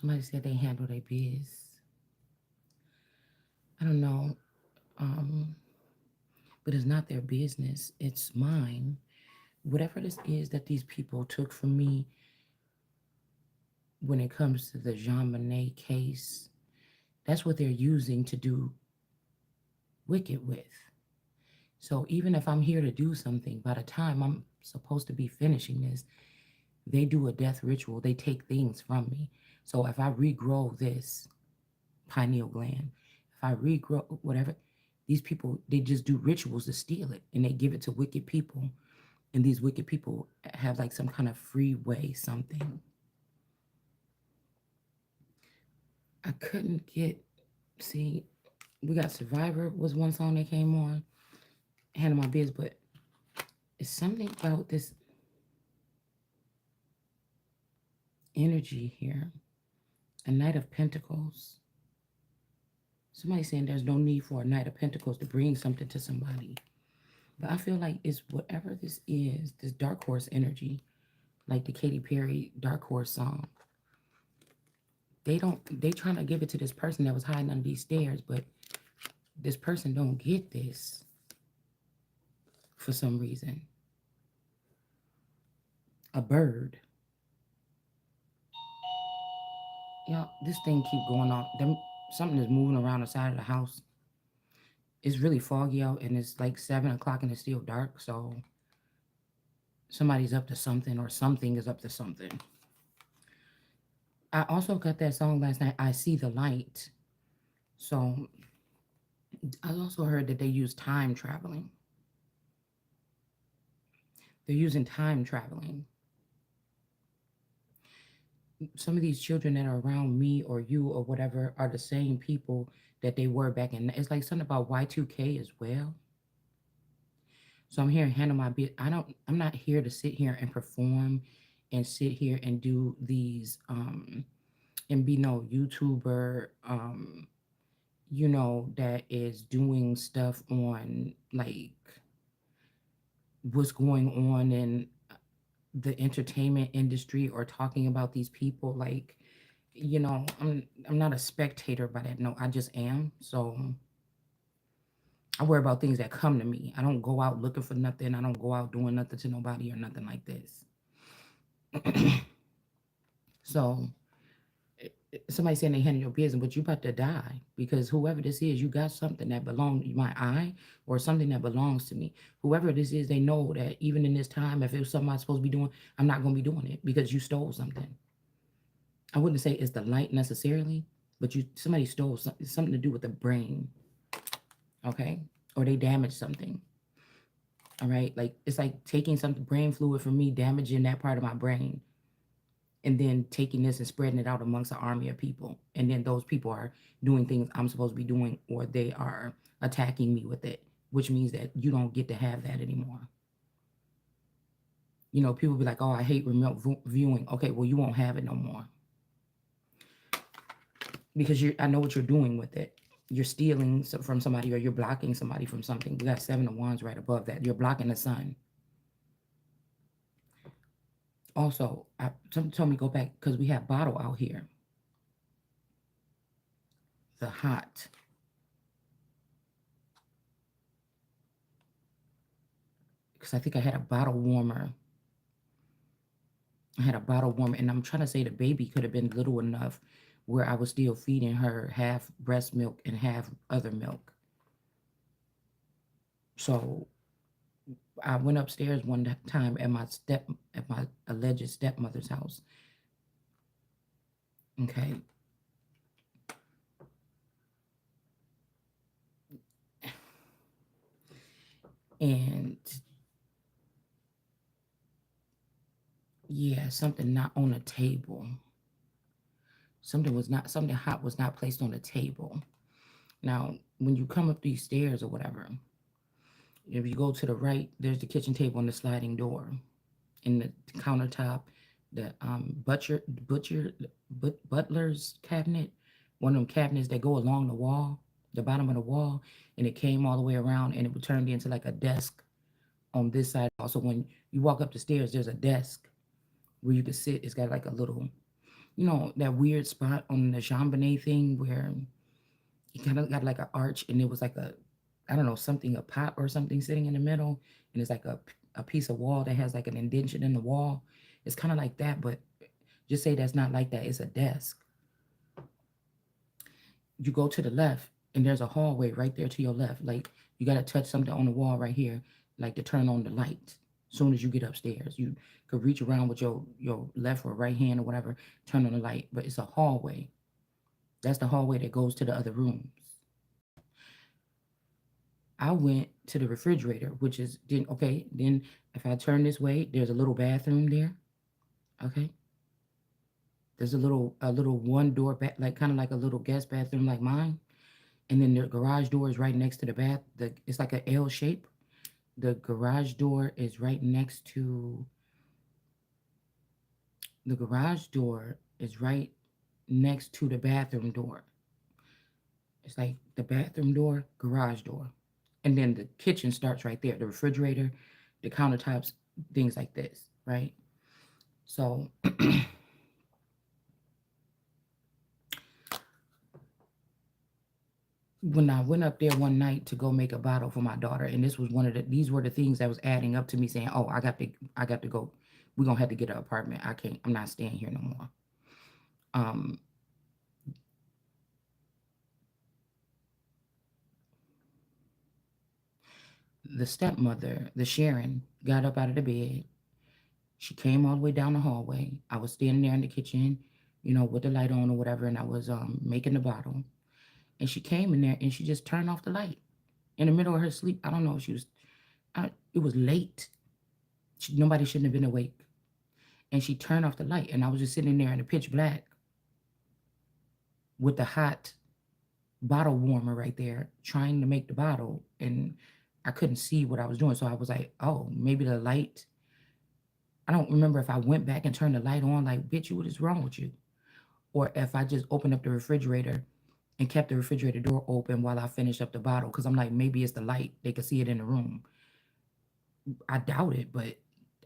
Somebody said they handle their biz. I don't know, um, but it's not their business. It's mine. Whatever this is that these people took from me when it comes to the Jean Monnet case, that's what they're using to do wicked with. So even if I'm here to do something, by the time I'm supposed to be finishing this, they do a death ritual. They take things from me. So if I regrow this pineal gland, if I regrow whatever, these people, they just do rituals to steal it and they give it to wicked people. And these wicked people have like some kind of freeway something. I couldn't get, see, we got Survivor was one song that came on, Handle My Biz, but it's something about this energy here. A Knight of Pentacles. Somebody saying there's no need for a Knight of Pentacles to bring something to somebody. But I feel like it's whatever this is, this dark horse energy, like the Katy Perry Dark Horse song. They trying to give it to this person that was hiding under these stairs, but this person don't get this for some reason. A bird. This thing keep going on. Something is moving around the side of the house. It's really foggy out and it's like 7 o'clock and it's still dark, so somebody's up to something or something is up to something. I also got that song last night, I See the Light. So I also heard that they use time traveling. They're using time traveling. Some of these children that are around me or you or whatever are the same people that they were back in. It's like something about Y2K as well. So I'm here and handle my bit. I'm not here to sit here and perform and sit here and do these and be no YouTuber that is doing stuff on like what's going on in the entertainment industry or talking about these people like I'm not a spectator by that. No, I just am. So I worry about things that come to me. I don't go out looking for nothing. I don't go out doing nothing to nobody or nothing like this. So somebody saying they handle your business, but you about to die because whoever this is, you got something that belongs my eye or something that belongs to me. Whoever this is, they know that even in this time, if it was something I'm supposed to be doing, I'm not going to be doing it because you stole something. I wouldn't say it's the light necessarily, but somebody stole something to do with the brain, okay? Or they damaged something, all right? Like it's like taking some brain fluid from me, damaging that part of my brain, and then taking this and spreading it out amongst an army of people. And then those people are doing things I'm supposed to be doing, or they are attacking me with it, which means that you don't get to have that anymore. People be like, oh, I hate remote viewing. Okay, well, you won't have it no more. Because I know what you're doing with it. You're stealing from somebody or you're blocking somebody from something. We got 7 of Wands right above that. You're blocking the sun. Also, somebody told me go back because we have bottle out here. The hot. Because I think I had a bottle warmer. And I'm trying to say the baby could have been little enough where I was still feeding her half breast milk and half other milk. So I went upstairs one time at my alleged stepmother's house. Okay. And yeah, something not on the table. Something hot was not placed on the table. Now, when you come up these stairs or whatever, if you go to the right, there's the kitchen table and the sliding door. In the countertop, the butler's cabinet, one of them cabinets that go along the wall, the bottom of the wall, and it came all the way around and it turned into like a desk on this side. Also, when you walk up the stairs, there's a desk where you can sit. It's got like a little that weird spot on the Jean Bonnet thing where he kind of got like an arch and it was like I don't know, something, a pot or something sitting in the middle. And it's like a piece of wall that has like an indentation in the wall. It's kind of like that, but just say that's not like that. It's a desk. You go to the left and there's a hallway right there to your left. Like you got to touch something on the wall right here, like to turn on the light. As soon as you get upstairs, you could reach around with your left or right hand or whatever, turn on the light. But it's a hallway. That's the hallway that goes to the other rooms. I went to the refrigerator, which is then okay. Then if I turn this way, there's a little bathroom there. Okay, there's a little one door back, like kind of like a little guest bathroom like mine. And then the garage door is right next to the bath. It's like a L shape. The garage door is right next to the garage door is right next to the bathroom door. It's like the bathroom door, garage door. And then the kitchen starts right there. The refrigerator, the countertops, things like this, right? So when I went up there one night to go make a bottle for my daughter, and these were the things that was adding up to me saying, "Oh, I got to go. We're gonna have to get an apartment. I can't. I'm not staying here no more." Um, the stepmother, the Sharon, got up out of the bed. She came all the way down the hallway. I was standing there in the kitchen, with the light on or whatever, and I was making the bottle. And she came in there and she just turned off the light in the middle of her sleep. I don't know if she was. It was late. Nobody shouldn't have been awake. And she turned off the light, and I was just sitting there in the pitch black with the hot bottle warmer right there, trying to make the bottle, and I couldn't see what I was doing. So I was like, "Oh, maybe the light." I don't remember if I went back and turned the light on, like, "Bitch, what is wrong with you?" Or if I just opened up the refrigerator and kept the refrigerator door open while I finished up the bottle, because I'm like, maybe it's the light; they could see it in the room. I doubt it, but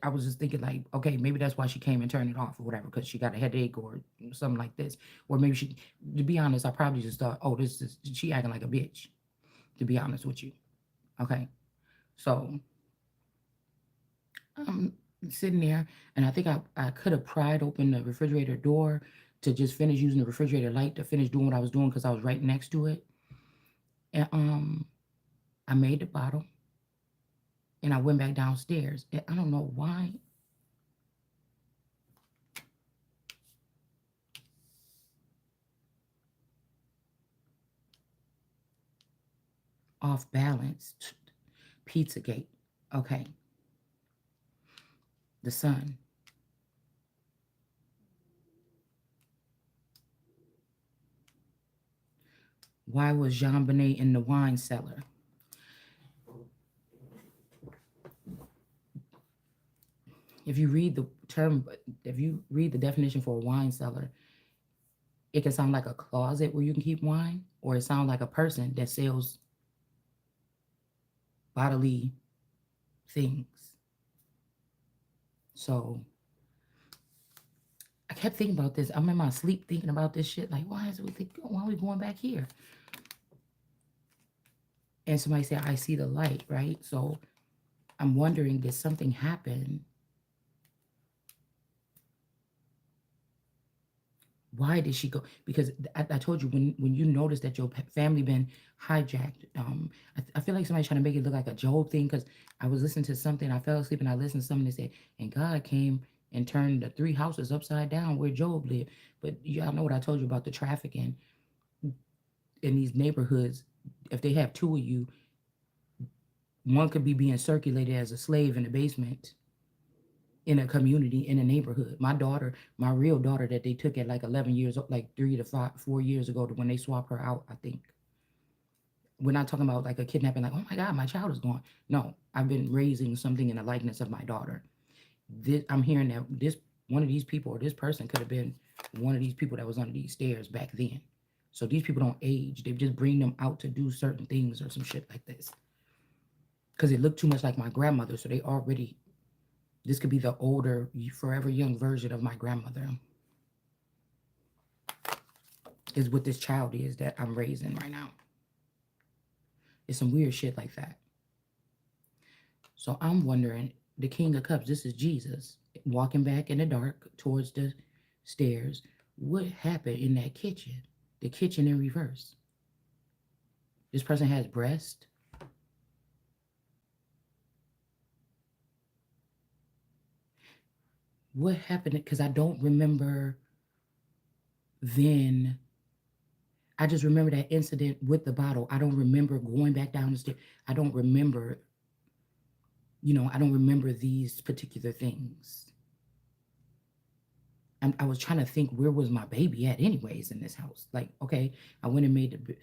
I was just thinking like, okay, maybe that's why she came and turned it off or whatever, because she got a headache or something like this. Or maybe she, to be honest, I probably just thought, oh, this is she acting like a bitch, to be honest with you. Okay. So I'm sitting there and I think I could have pried open the refrigerator door to just finish using the refrigerator light to finish doing what I was doing because I was right next to it. And I made the bottle and I went back downstairs. And I don't know why. Off balance. Pizzagate. Okay. The sun. Why was Jean Bonnet in the wine cellar? If you read the term, if you read the definition for a wine cellar, it can sound like a closet where you can keep wine, or it sounds like a person that sells bodily things. So I kept thinking about this. I'm in my sleep thinking about this shit. Like, why are we going back here? And somebody said, I see the light, right? So I'm wondering, did something happen? Why did she go? Because I told you when you notice that your family been hijacked, I feel like somebody's trying to make it look like a Job thing. Because I was listening to something, I fell asleep and I listened to something that said, and God came and turned the 3 houses upside down where Job lived. But y'all know what I told you about the trafficking in these neighborhoods. If they have 2 of you, one could be being circulated as a slave in the basement in a community in a neighborhood. My daughter, my real daughter that they took at like 11 years old, like 3 to 4 years ago to when they swapped her out, I think. We're not talking about like a kidnapping, like, oh my God, my child is gone. No, I've been raising something in the likeness of my daughter. I'm hearing that this one of these people or this person could have been one of these people that was under these stairs back then. So these people don't age. They just bring them out to do certain things or some shit like this. Because it looked too much like my grandmother. So this could be the older, forever young version of my grandmother. is what this child is that I'm raising right now. It's some weird shit like that. So I'm wondering, the King of Cups, this is Jesus walking back in the dark towards the stairs. What happened in that kitchen? The kitchen in reverse. This person has breast. What happened? Because I don't remember then. I just remember that incident with the bottle. I don't remember going back down the stairs. I don't remember, I don't remember these particular things. I was trying to think, where was my baby at anyways in this house? Like, okay, I went and made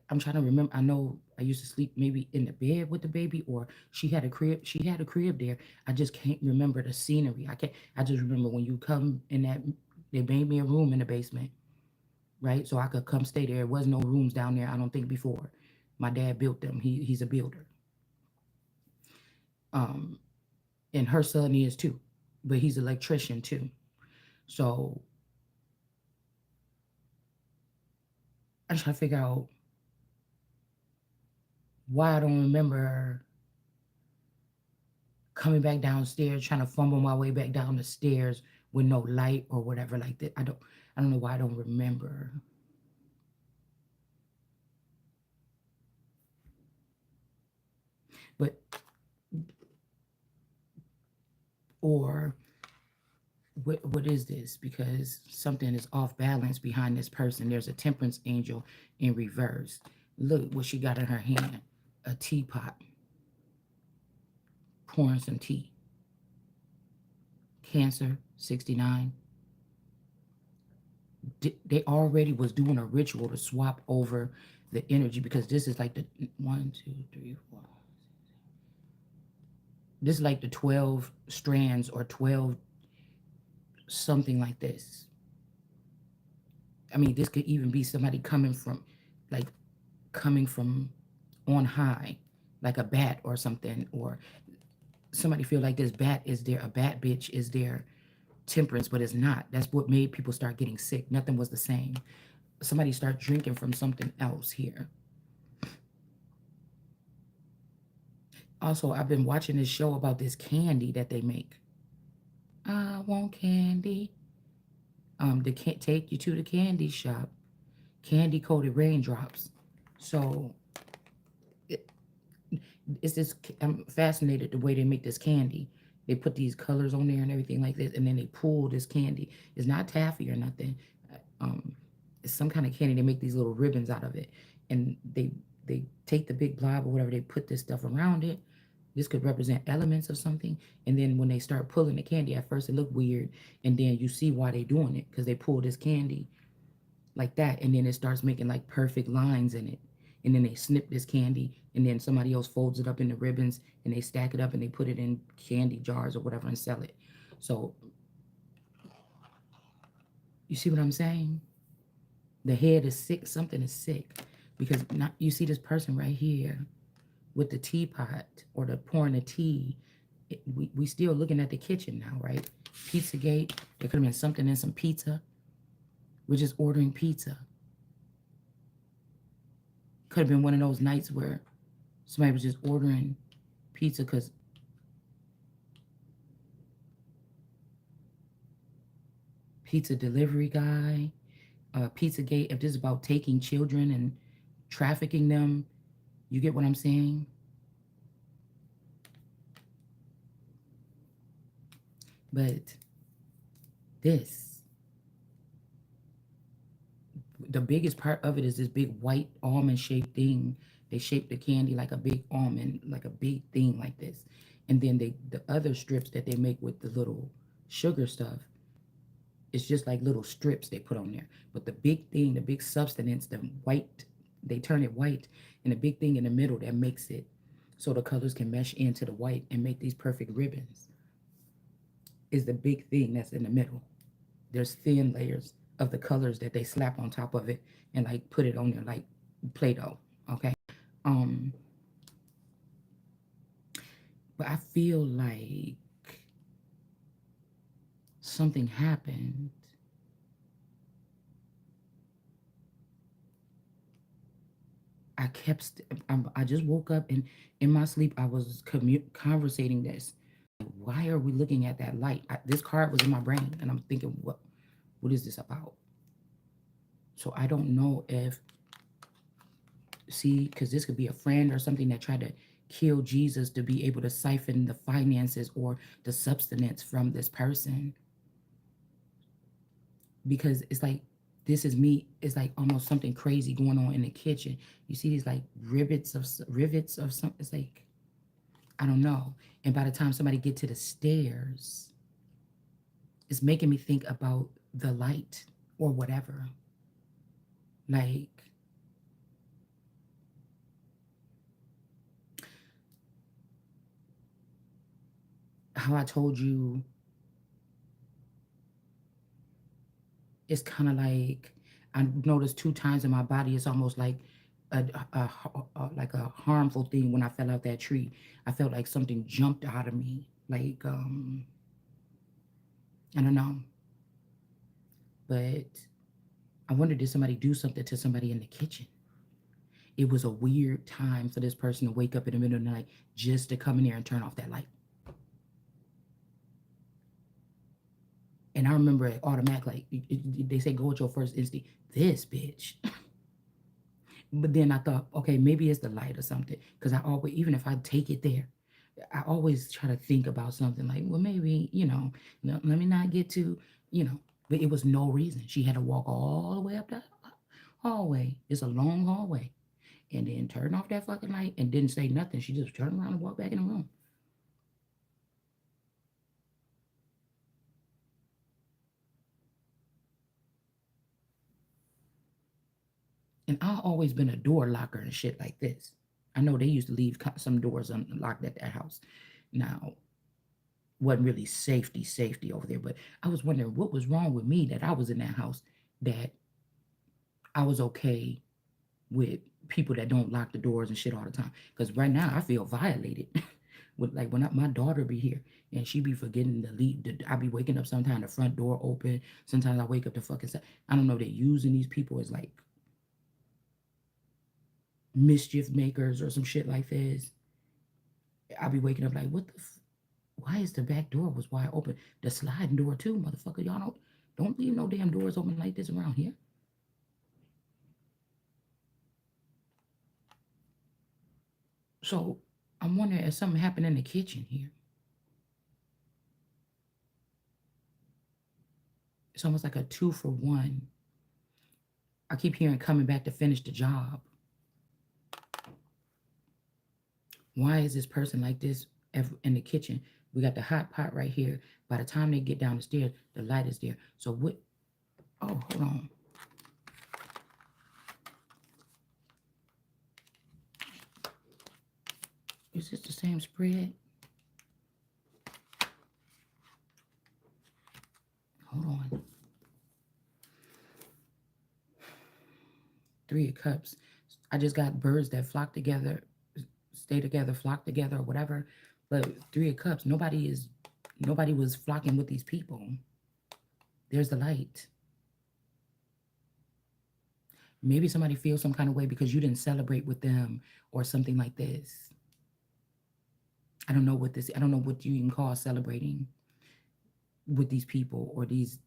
I'm trying to remember. I know I used to sleep maybe in the bed with the baby, or she had a crib. She had a crib there. I just can't remember the scenery. I can't. I just remember when you come in that, they made me a room in the basement, right? So I could come stay there. There was no rooms down there, I don't think, before. My dad built them. He's a builder. Um, and her son is too, but he's an electrician too. So I'm trying to figure out why I don't remember coming back downstairs, trying to fumble my way back down the stairs with no light or whatever like that. I don't know why I don't remember. But or what is this? Because something is off balance behind this person. There's a temperance angel in reverse. Look what she got in her hand. A teapot, pouring some tea. Cancer 69. They already was doing a ritual to swap over the energy, because this is like the one, two, three, four. This is like the 12 strands or 12 something like this. I mean, this could even be somebody like coming from on high, like a bat or something, or somebody feel like this bat is there, a bat bitch is there temperance, but it's not. That's what made people start getting sick. Nothing was the same. Somebody start drinking from something else here. Also, I've been watching this show about this candy that they make. I want candy. They can't take you to the candy shop. Candy coated raindrops. So it, it's this. I'm fascinated the way they make this candy. They put these colors on there and everything like this, and then they pull this candy. It's not taffy or nothing. Um, it's some kind of candy. They make these little ribbons out of it, and they take the big blob or whatever. They put this stuff around it. This could represent elements of something. And then when they start pulling the candy, at first it looked weird, and then you see why they doing it, because they pull this candy like that, and then it starts making like perfect lines in it. And then they snip this candy, and then somebody else folds it up into ribbons, and they stack it up, and they put it in candy jars or whatever and sell it. So you see what I'm saying? The head is sick. Something is sick, because not, you see this person right here with the teapot or the pouring the tea. We still looking at the kitchen now, right? Pizzagate. There could have been something in some pizza. We're just ordering pizza. Could have been one of those nights where somebody was just ordering pizza because pizza delivery guy, Pizzagate. If this is about taking children and trafficking them, you get what I'm saying? But this, the biggest part of it is this big white almond shaped thing. They shape the candy like a big almond, like a big thing like this. And then the other strips that they make with the little sugar stuff, it's just like little strips they put on there. But the big thing, the big substance, the white, they turn it white, and the big thing in the middle that makes it so the colors can mesh into the white and make these perfect ribbons is the big thing that's in the middle. There's thin layers of the colors that they slap on top of it and like put it on there like Play-Doh. Okay. Um, but I feel like something happened I kept, I just woke up and in my sleep, I was conversating this. Why are we looking at that light? This card was in my brain and I'm thinking, what is this about? So I don't know if, see, because this could be a friend or something that tried to kill Jesus to be able to siphon the finances or the substance from this person. Because it's like, this is me. It's like almost something crazy going on in the kitchen. You see these like rivets of something. It's like, I don't know. And by the time somebody get to the stairs, it's making me think about the light or whatever. Like, how I told you, it's kind of like I noticed 2 times in my body. It's almost like like a harmful thing when I fell out that tree. I felt like something jumped out of me. Like I don't know, but I wonder, did somebody do something to somebody in the kitchen? It was a weird time for this person to wake up in the middle of the night just to come in there and turn off that light. And I remember it automatically. They say go with your first instinct. This bitch. But then I thought, okay, maybe it's the light or something. Because I always, even if I take it there, I always try to think about something like, well, maybe, let me not get too, but it was no reason. She had to walk all the way up that hallway. It's a long hallway. And then turn off that fucking light and didn't say nothing. She just turned around and walked back in the room. And I've always been a door locker and shit like this. I know they used to leave some doors unlocked at that house. Now, wasn't really safety over there, but I was wondering what was wrong with me that I was in that house, that I was okay with people that don't lock the doors and shit all the time. Because right now I feel violated. With like when my daughter be here and she be forgetting to leave, I be waking up sometimes the front door open. Sometimes I wake up the fucking side. I don't know, they're using these people as like mischief makers or some shit like this. I be waking up like, what the why is the back door was wide open? The sliding door too, motherfucker. Y'all don't leave no damn doors open like this around here. So I'm wondering if something happened in the kitchen here. It's almost like a 2 for 1. I keep hearing coming back to finish the job. Why is this person like this in the kitchen? We got the hot pot right here. By the time they get down the stairs, the light is there. So what? Oh, hold on. Is this the same spread? Hold on. 3 of Cups. I just got birds that flock together, stay together, flock together, or whatever. But 3 of Cups, nobody was flocking with these people. There's the light. Maybe somebody feels some kind of way because you didn't celebrate with them or something like this. I don't know what you even call celebrating with these people or these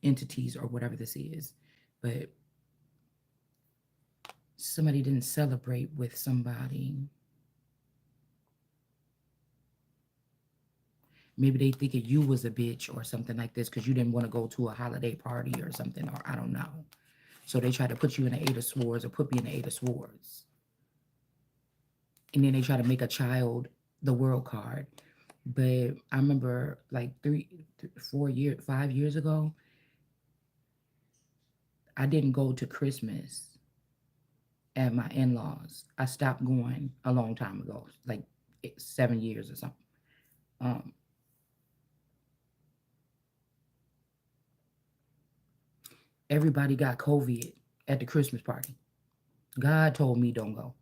entities or whatever this is. But somebody didn't celebrate with somebody. Maybe they thinking you was a bitch or something like this because you didn't want to go to a holiday party or something, or I don't know. So they try to put you in the 8 of Swords or put me in the 8 of Swords. And then they try to make a child the world card. But I remember like 4 years, 5 years ago, I didn't go to Christmas at my in-laws. I stopped going a long time ago, like 7 years or something. Um, Everybody got COVID at the Christmas party. God told me don't go.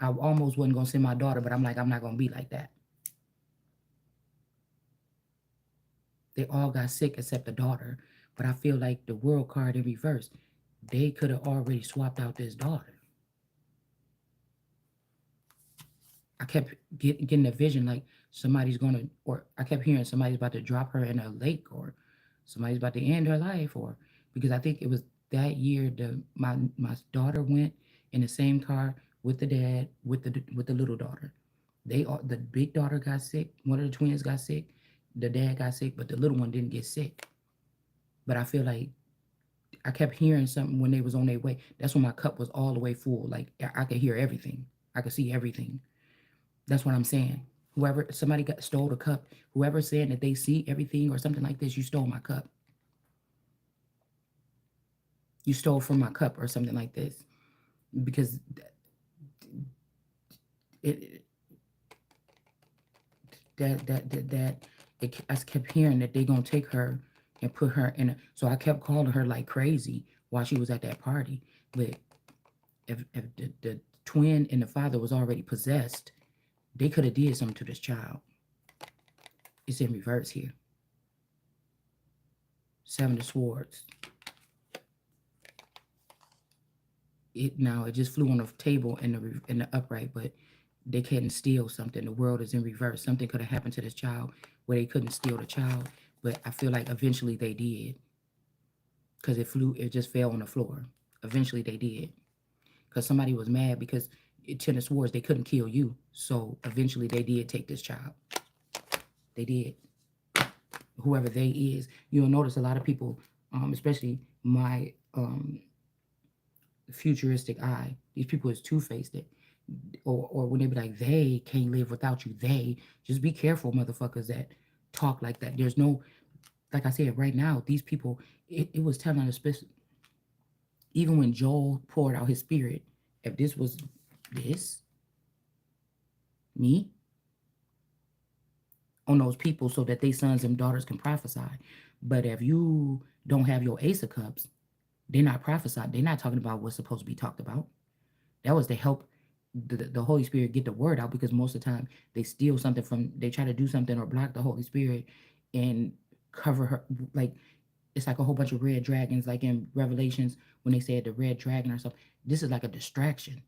I almost wasn't gonna send my daughter, but I'm like, I'm not gonna be like that. They all got sick except the daughter. But I feel like the world card in reverse, they could have already swapped out this daughter. I kept getting a vision like somebody's gonna, or I kept hearing somebody's about to drop her in a lake, or somebody's about to end her life, or because I think it was that year my daughter went in the same car with the dad with the little daughter. They all, the big daughter got sick, one of the twins got sick, the dad got sick, but the little one didn't get sick. But I feel like I kept hearing something when they was on their way. That's when my cup was all the way full. Like I could hear everything. I could see everything. That's what I'm saying. Whoever somebody got stole the cup, whoever's saying that they see everything or something like this, you stole my cup. You stole from my cup or something like this. Because it that I kept hearing that they gonna take her and put her in a, so I kept calling her like crazy while she was at that party. But if the twin and the father was already possessed, they could have did something to this child. It's in reverse here. Seven of Swords. It now it just flew on the table in the upright, but they couldn't steal something. The world is in reverse. Something could have happened to this child where they couldn't steal the child, but I feel like eventually they did because it flew. It just fell on the floor. Eventually they did because somebody was mad because Ten of Swords they couldn't kill you, so eventually they did take this child. They did. Whoever they is, you'll notice a lot of people, especially my futuristic eye. These people is two-faced. Or when they be like, they can't live without you. They just be careful, motherfuckers that talk like that. There's no, like I said, right now, these people, it was telling us, even when Joel poured out his spirit, if this was this, me, on those people so that they sons and daughters can prophesy. But if you don't have your Ace of Cups, they're not prophesying. They're not talking about what's supposed to be talked about. That was to help the Holy Spirit get the word out because most of the time they steal something from, they try to do something or block the Holy Spirit and cover her. Like, it's like a whole bunch of red dragons, like in Revelations when they said the red dragon or something. This is like a distraction.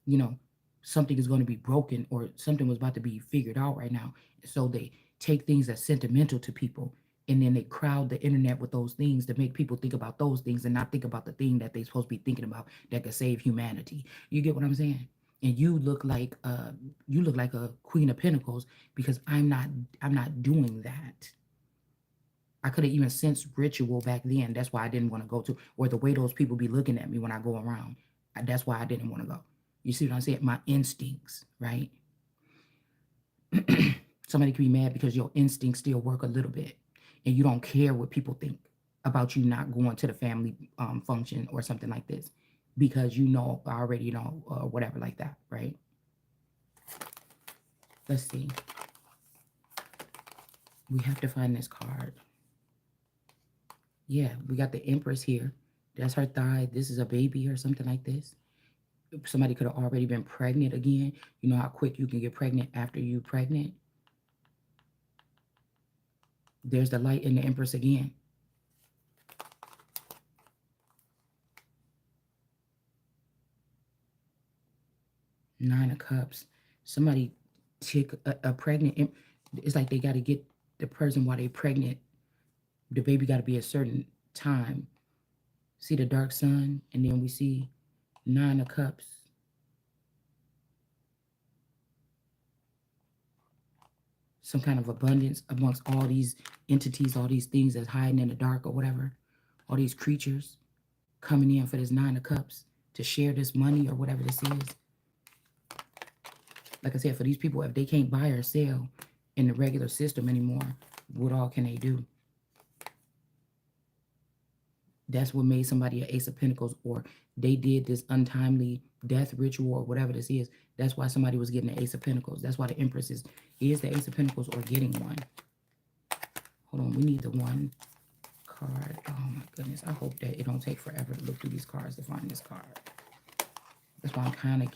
You know, something is going to be broken or something was about to be figured out right now. So they take things that's sentimental to people and then they crowd the internet with those things to make people think about those things and not think about the thing that they're supposed to be thinking about that could save humanity. You get what I'm saying? And you look like a Queen of Pentacles because I'm not doing that. I could have even sensed ritual back then. That's why I didn't want to go to, or the way those people be looking at me when I go around. That's why I didn't want to go. You see what I'm saying? My instincts, right? Somebody can be mad because your instincts still work a little bit, and you don't care what people think about you not going to the family function or something like this because you know already, whatever like that, right? Let's see. We have to find this card. Yeah, we got the Empress here. That's her thigh. This is a baby or something like this. Somebody could have already been pregnant again. You know how quick you can get pregnant after you pregnant? There's the light in the Empress again. Nine of Cups. Somebody took a pregnant. It's like they got to get the person while they're pregnant. The baby got to be a certain time. See the dark sun, and then we see Nine of Cups. Some kind of abundance amongst all these entities, all these things that's hiding in the dark or whatever. All these creatures coming in for this Nine of Cups to share this money or whatever this is. Like I said, for these people, if they can't buy or sell in the regular system anymore, what all can they do? That's what made somebody an Ace of Pentacles, or they did this untimely death ritual or whatever this is. That's why somebody was getting the Ace of Pentacles. That's why the Empress is the Ace of Pentacles or getting one. Hold on, we need the one card. Oh my goodness, I hope that it don't take forever to look through these cards to find this card. That's why I'm kind of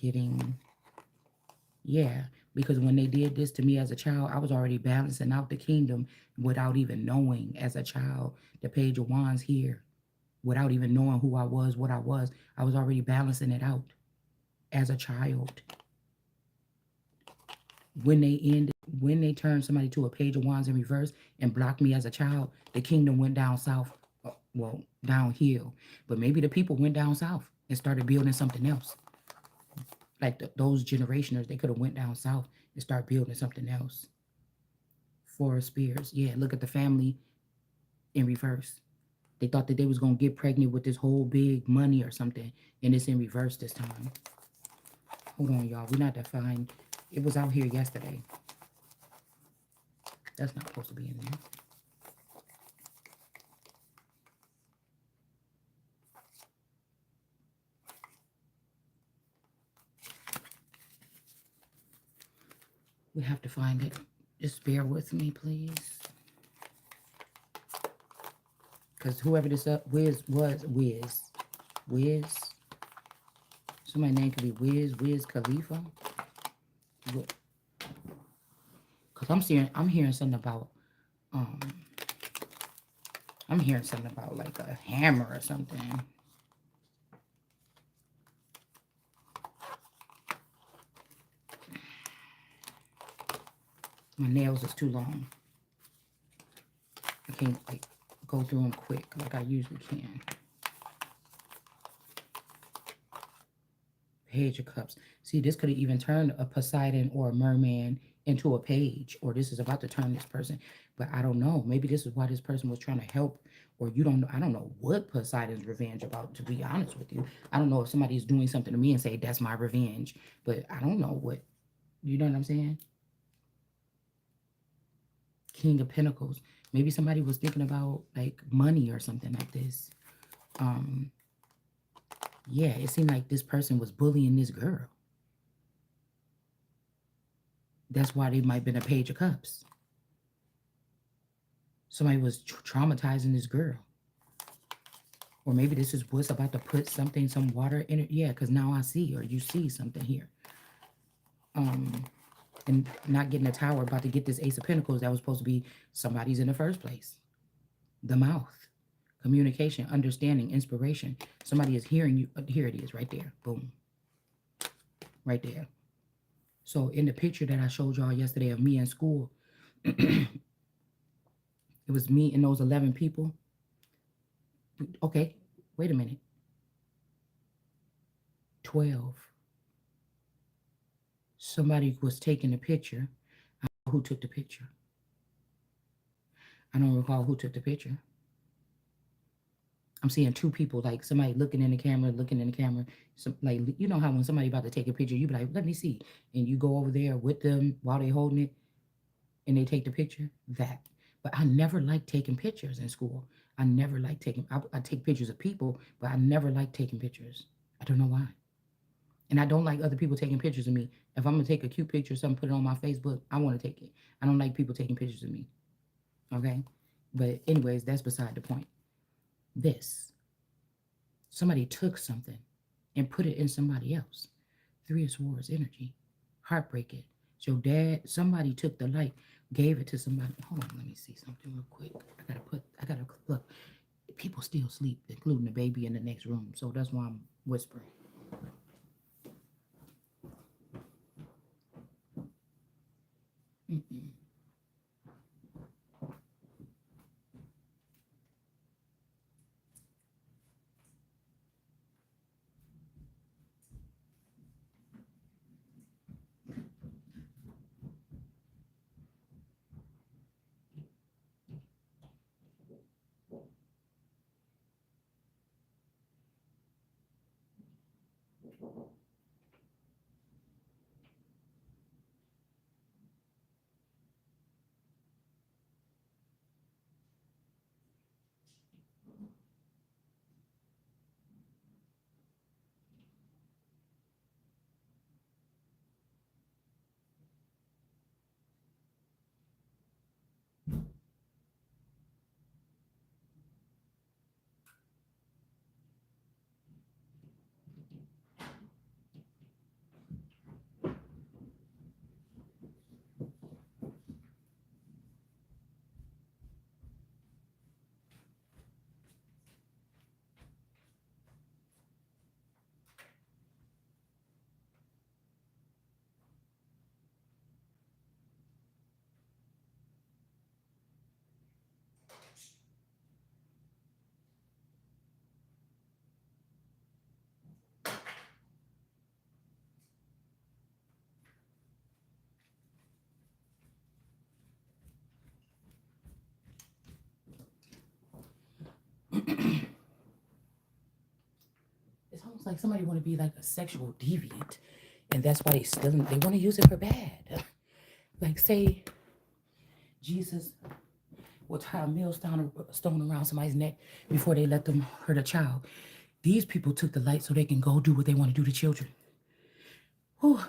getting, yeah, because when they did this to me as a child, I was already balancing out the kingdom without even knowing as a child. The Page of Wands here, without even knowing who I was, what I was already balancing it out. as a child. When they end, when they turn somebody to a page of wands in reverse and block me as a child, the kingdom went down south, well, downhill. But maybe the people went down south and started building something else. Like those generationers, they could have went down south and start building something else. Four of Spears. Yeah, look at the family in reverse. They thought that they was gonna get pregnant with this whole big money or something, and it's in reverse this time. Hold on, y'all. We're not defined. It was out here yesterday. That's not supposed to be in there. We have to find it. Just bear with me, please. Because whoever this Wiz was, Wiz. Somebody's name could be Wiz Khalifa. Because I'm hearing something about, um, I'm hearing something about like a hammer or something. My nails is too long. I can't like go through them quick like I usually can. Page of Cups. See, this could have even turned a Poseidon or a merman into a page, or this is about to turn this person. But I don't know. Maybe this is why this person was trying to help, or you don't know. I don't know what Poseidon's revenge about, to be honest with you. I don't know if somebody's doing something to me and say that's my revenge, but I don't know what. You know what I'm saying? King of Pentacles. Maybe somebody was thinking about like money or something like this. Yeah, it seemed like this person was bullying this girl. That's why they might have been a Page of Cups. Somebody was traumatizing this girl. Or maybe this is what's about to put something, some water in it. Yeah, because now I see, or you see something here. And not getting a tower, about to get this Ace of Pentacles that was supposed to be somebody's in the first place. The mouth. Communication, understanding, inspiration. Somebody is hearing you. Here it is, right there. Boom. Right there. So in the picture that I showed y'all yesterday of me in school, it was me and those 11 people. Okay, wait a minute. 12. Somebody was taking a picture. I don't know who took the picture. I don't recall who took the picture. I'm seeing two people, like somebody looking in the camera. Some, like, you know how when somebody about to take a picture, you be like, let me see. And you go over there with them while they holding it and they take the picture. That. But I never liked taking pictures in school. I never liked taking, I take pictures of people, but I never liked taking pictures. I don't know why. And I don't like other people taking pictures of me. If I'm gonna take a cute picture or something, put it on my Facebook, I want to take it. I don't like people taking pictures of me. Okay? But anyways, that's beside the point. This. Somebody took something and put it in somebody else. Three of Swords energy. Heartbreaking. So dad, somebody took the light, gave it to somebody. Hold on, let me see something real quick. I gotta look. People still sleep, including the baby in the next room. So that's why I'm whispering. Mm-mm. almost like somebody want to be like a sexual deviant, and that's why they want to use it for bad. Like say Jesus will tie a millstone around somebody's neck before they let them hurt a child. These people took the light so they can go do what they want to do to children. Whew.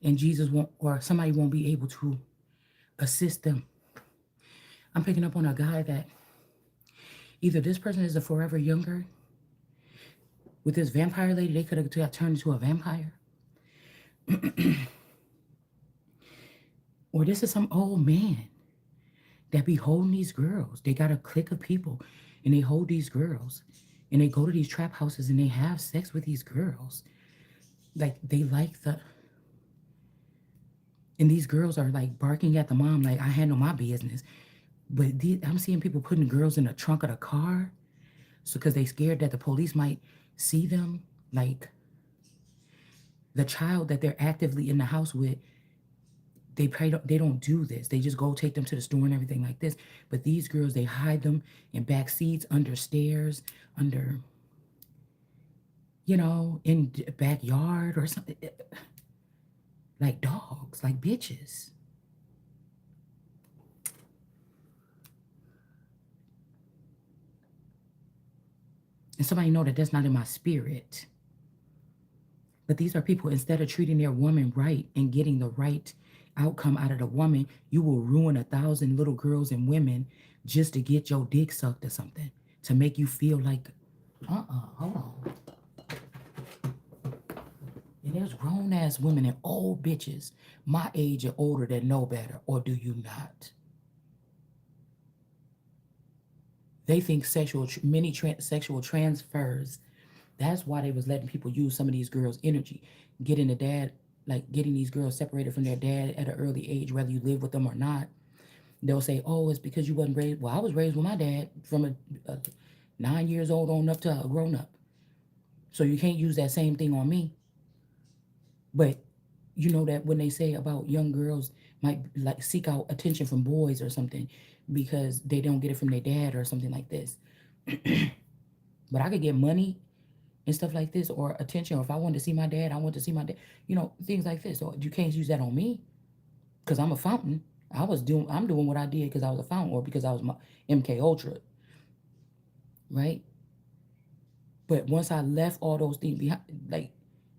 And Jesus won't, or somebody won't be able to assist them. I'm picking up on a guy that either this person is a forever younger. With this vampire lady, they could have got turned into a vampire. Or this is some old man that be holding these girls. They got a clique of people and they hold these girls and they go to these trap houses and they have sex with these girls. Like they like the, and these girls are like barking at the mom like I handle my business. But I'm seeing people putting girls in the trunk of the car, so because they scared that the police might see them. Like the child that they're actively in the house with, they don't do this. They just go take them to the store and everything like this. But these girls, they hide them in back seats, under stairs, under, in the backyard or something. Like dogs, like bitches. And somebody know that that's not in my spirit. But these are people, instead of treating their woman right and getting the right outcome out of the woman, you will ruin 1,000 little girls and women just to get your dick sucked or something. To make you feel like, hold on. And there's grown ass women and old bitches my age or older that know better, or do you not? They think sexual transfers. That's why they was letting people use some of these girls' energy, getting the dad, like getting these girls separated from their dad at an early age, whether you live with them or not. They'll say, "Oh, it's because you wasn't raised." Well, I was raised with my dad from a 9 years old on up to a grown up, so you can't use that same thing on me. But you know that when they say about young girls might like seek out attention from boys or something because they don't get it from their dad or something like this. But I could get money and stuff like this, or attention, or if I wanted to see my dad, I want to see my dad, things like this. So you can't use that on me because I'm a fountain. I'm doing what I did because I was a fountain, or because I was my MK Ultra, right? But once I left all those things behind, like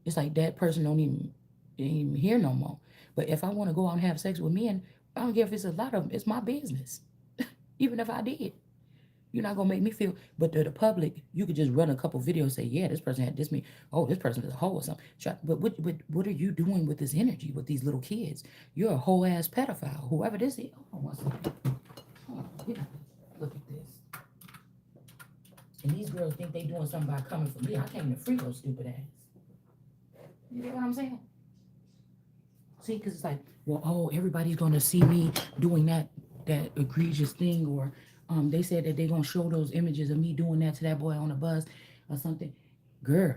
it's like that person ain't even here no more. But if I want to go out and have sex with men, I don't care if it's a lot of them. It's my business. Even if I did, you're not gonna make me feel. But to the public, you could just run a couple videos and say, yeah, this person had this me. Oh, this person is a hoe or something. But what are you doing with this energy with these little kids? You're a whole ass pedophile. Whoever this is. Hold on one second. Hold on. Look at this. And these girls think they doing something by coming for me. I came to free those stupid ass. You get what I'm saying? See, because it's like, well, oh, everybody's gonna see me doing that egregious thing, or they said that they're gonna show those images of me doing that to that boy on the bus or something. Girl,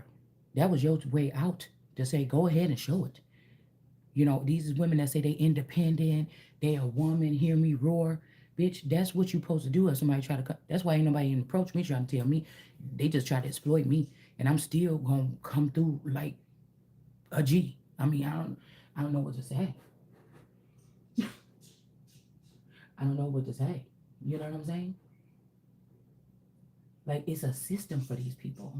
that was your way out to say, go ahead and show it. These women that say they independent, they a woman, hear me roar. Bitch, that's what you supposed to do if somebody try to cut. That's why ain't nobody even approach me trying to tell me. They just try to exploit me. And I'm still gonna come through like a G. I mean, I don't know what to say. I don't know what to say. You know what I'm saying? Like it's a system for these people.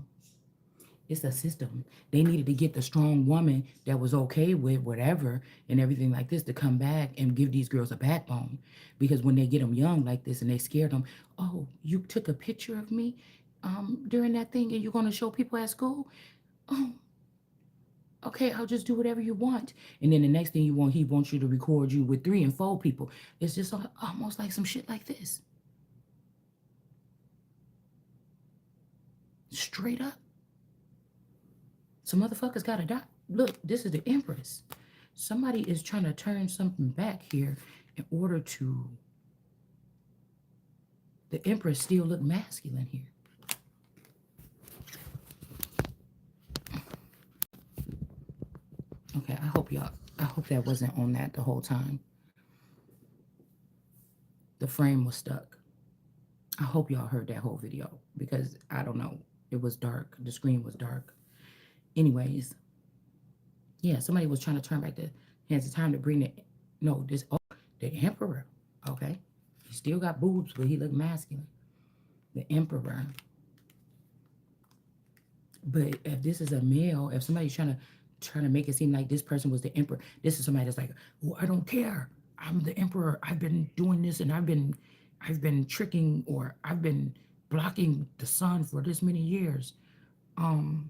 It's a system. They needed to get the strong woman that was okay with whatever and everything like this to come back and give these girls a backbone. Because when they get them young like this and they scared them, oh, you took a picture of me during that thing and you're going to show people at school? Oh, okay, I'll just do whatever you want. And then the next thing he wants you to record you with 3 and 4 people. It's just almost like some shit like this. Straight up. Some motherfuckers gotta die. Look, this is the Empress. Somebody is trying to turn something back here in order to. The Empress still look masculine here. Okay, I hope that wasn't on that the whole time. The frame was stuck. I hope y'all heard that whole video because I don't know. It was dark. The screen was dark. Anyways, yeah, somebody was trying to turn back the hands of time to bring the no this the emperor. Okay, he still got boobs, but he looked masculine. The emperor. But if this is a male, if somebody's trying to make it seem like this person was the emperor, this is somebody that's like, oh, I don't care. I'm the emperor. I've been doing this, and I've been tricking, or I've been blocking the sun for this many years. Um,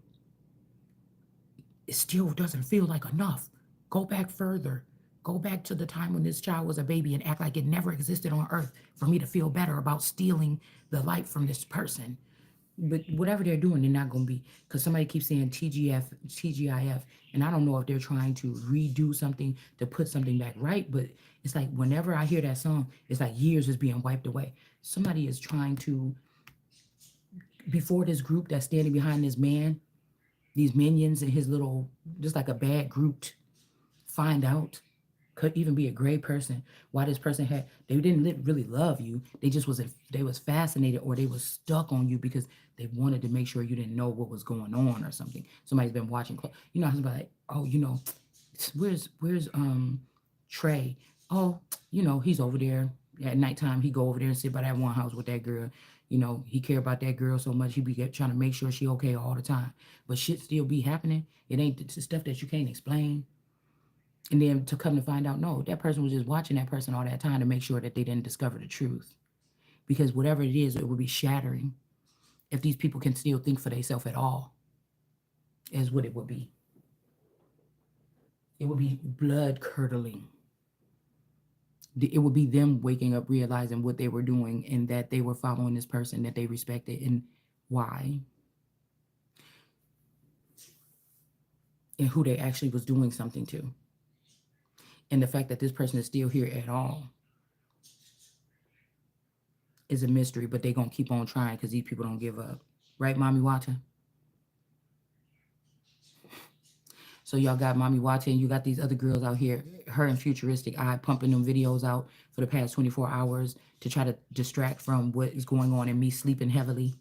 it still doesn't feel like enough. Go back further. Go back to the time when this child was a baby and act like it never existed on earth for me to feel better about stealing the light from this person. But whatever they're doing, they're not going to be, because somebody keeps saying TGF, TGIF, and I don't know if they're trying to redo something to put something back right, but it's like whenever I hear that song, it's like years is being wiped away. Somebody is trying to, before this group that's standing behind this man, these minions and his little, just like a bad group, find out, could even be a great person, why this person had, they didn't really love you, they just they was fascinated, or they was stuck on you because they wanted to make sure you didn't know what was going on or something. Somebody's been watching, you know, somebody like, oh, you know, where's Trey? Oh, you know, he's over there at nighttime. He go over there and sit by that one house with that girl. You know, he care about that girl so much. He be trying to make sure she okay all the time. But shit still be happening. It ain't the stuff that you can't explain. And then to come to find out, no, that person was just watching that person all that time to make sure that they didn't discover the truth. Because whatever it is, it would be shattering if these people can still think for themselves at all, is what it would be. It would be blood curdling. It would be them waking up, realizing what they were doing, and that they were following this person that they respected, and why, and who they actually was doing something to. And the fact that this person is still here at all is a mystery, but they're going to keep on trying because these people don't give up. Right, Mommy Watson? So y'all got Mommy Watson, you got these other girls out here, her and Futuristic Eye, pumping them videos out for the past 24 hours to try to distract from what is going on and me sleeping heavily.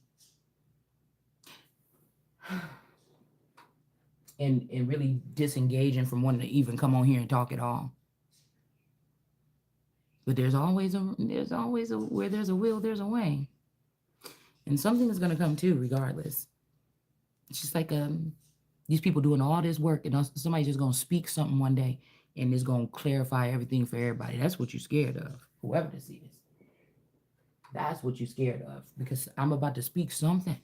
And really disengaging from wanting to even come on here and talk at all. But there's always a where there's a will, there's a way. And something is gonna come too, regardless. It's just like these people doing all this work, and somebody's just gonna speak something one day, and it's gonna clarify everything for everybody. That's what you're scared of, whoever this is. That's what you're scared of, because I'm about to speak something,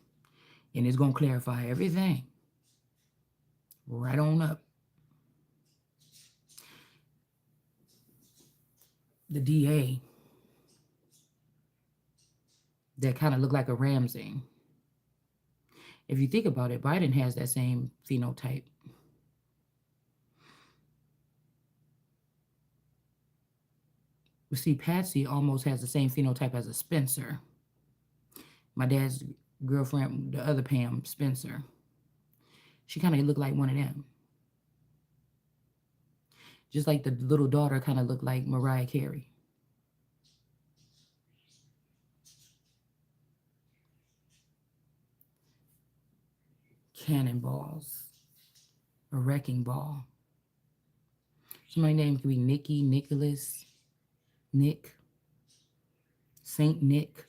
and it's gonna clarify everything. Right on up. The DA that kind of looked like a Ramsey. If you think about it, Biden has that same phenotype. You see, Patsy almost has the same phenotype as a Spencer. My dad's girlfriend, the other Pam, Spencer. She kind of looked like one of them. Just like the little daughter kind of looked like Mariah Carey. Cannonballs. A wrecking ball. Somebody's name could be Nikki, Nicholas, Nick, Saint Nick.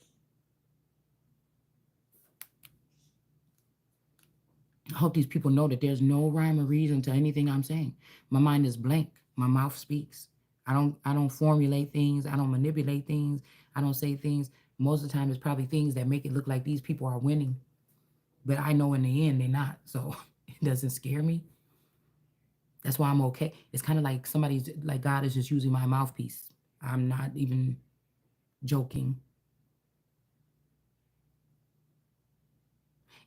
I hope these people know that there's no rhyme or reason to anything I'm saying. My mind is blank. My mouth speaks. I don't formulate things. I don't manipulate things. I don't say things. Most of the time, it's probably things that make it look like these people are winning. But I know in the end, they're not. So it doesn't scare me. That's why I'm okay. It's kind of like somebody's, like God is just using my mouthpiece. I'm not even joking.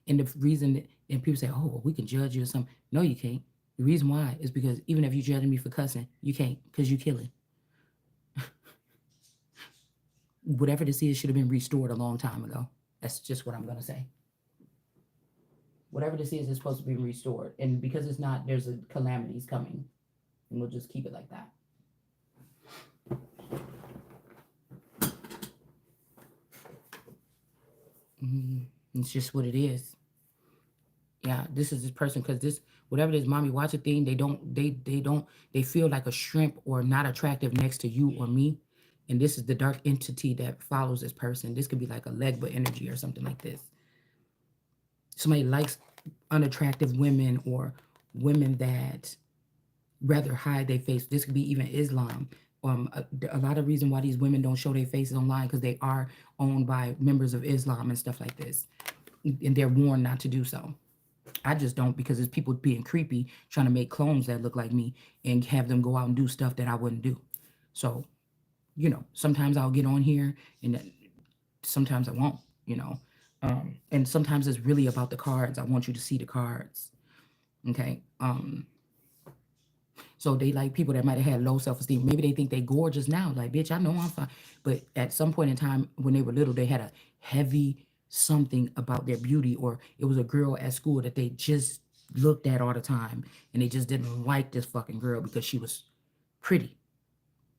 And the reason that, and people say, oh, well, we can judge you or something. No, you can't. The reason why is because even if you're judging me for cussing, you can't, because you're killing. Whatever this is should have been restored a long time ago. That's just what I'm going to say. Whatever this is supposed to be restored. And because it's not, there's a calamities coming. And we'll just keep it like that. It's just what it is. Yeah, this is this person because this whatever this mommy watch a thing, they feel like a shrimp or not attractive next to you or me. And this is the dark entity that follows this person. This could be like a Legba energy or something like this. Somebody likes unattractive women or women that rather hide their face. This could be even Islam. A lot of reason why these women don't show their faces online because they are owned by members of Islam and stuff like this, and they're warned not to do so. I just don't because it's people being creepy trying to make clones that look like me and have them go out and do stuff that I wouldn't do. So, sometimes I'll get on here and then sometimes I won't, you know. And sometimes it's really about the cards. I want you to see the cards. Okay. So they like people that might have had low self-esteem. Maybe they think they gorgeous now. Like, bitch, I know I'm fine. But at some point in time when they were little, they had a heavy something about their beauty, or it was a girl at school that they just looked at all the time and they just didn't like this fucking girl because she was pretty.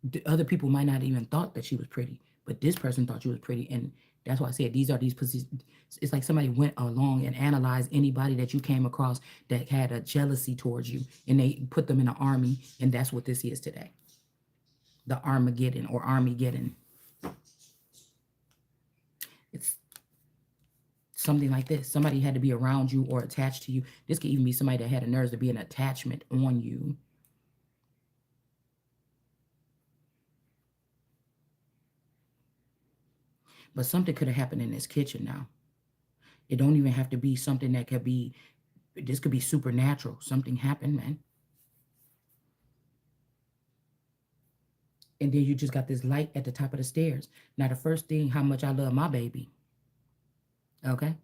The other people might not even thought that she was pretty, but this person thought she was pretty. And that's why I said these are these positions. It's like somebody went along and analyzed anybody that you came across that had a jealousy towards you, and they put them in an army, and that's what this is today. The Armageddon or Armageddon. It's something like this. Somebody had to be around you or attached to you. This could even be somebody that had a nerves to be an attachment on you. But something could have happened in this kitchen now. It don't even have to be something that could be, this could be supernatural. Something happened, man. And then you just got this light at the top of the stairs. Now, the first thing, how much I love my baby. Okay.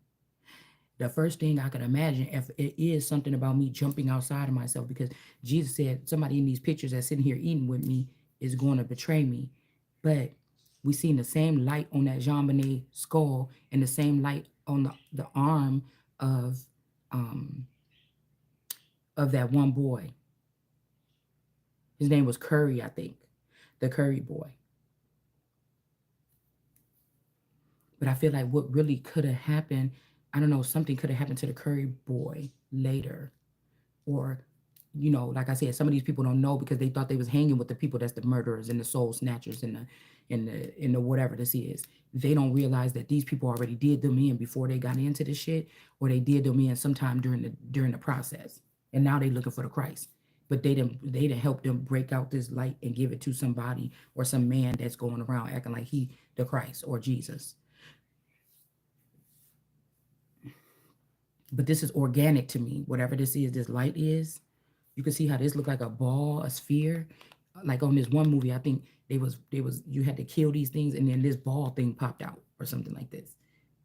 The first thing I can imagine, if it is something about me jumping outside of myself, because Jesus said somebody in these pictures that's sitting here eating with me is going to betray me. But we seen the same light on that Jean Bonnet skull and the same light on the arm of um of that one boy. His name was Curry, I think. The Curry boy. But I feel like what really could have happened, I don't know, something could have happened to the Curry boy later. Or, like I said, some of these people don't know because they thought they was hanging with the people that's the murderers and the soul snatchers and the whatever this is. They don't realize that these people already did them in before they got into this shit, or they did them in sometime during the process. And now they looking for the Christ. But they didn't help them break out this light and give it to somebody or some man that's going around acting like he the Christ or Jesus. But this is organic to me. Whatever this is, this light is. You can see how this looked like a ball, a sphere. Like on this one movie, I think they was you had to kill these things, and then this ball thing popped out or something like this.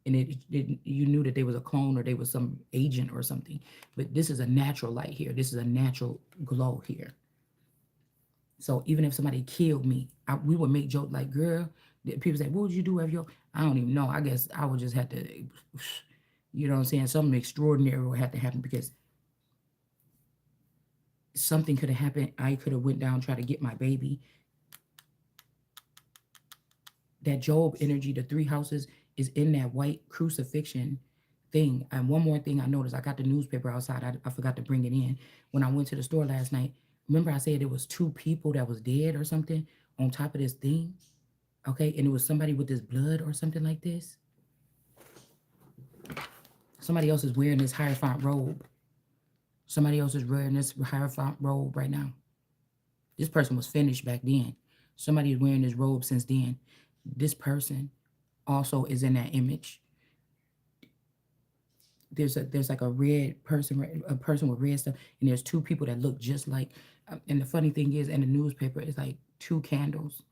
And it you knew that they was a clone or they was some agent or something. But this is a natural light here. This is a natural glow here. So even if somebody killed me, we would make jokes like, "Girl," people say, "What would you do if your?" I don't even know. I guess I would just have to, you know what I'm saying? Something extraordinary would have to happen because something could have happened. I could have went down, try to get my baby. That Job energy, the three houses, is in that white crucifixion thing. And one more thing I noticed, I got the newspaper outside. I forgot to bring it in. When I went to the store last night, remember I said there was two people that was dead or something on top of this thing? Okay, and it was somebody with this blood or something like this. Somebody else is wearing this Hierophant robe. Somebody else is wearing this Hierophant robe right now. This person was finished back then. Somebody is wearing this robe since then. This person also is in that image. There's like a red person, a person with red stuff, and there's two people that look just like. And the funny thing is, in the newspaper, it's like two candles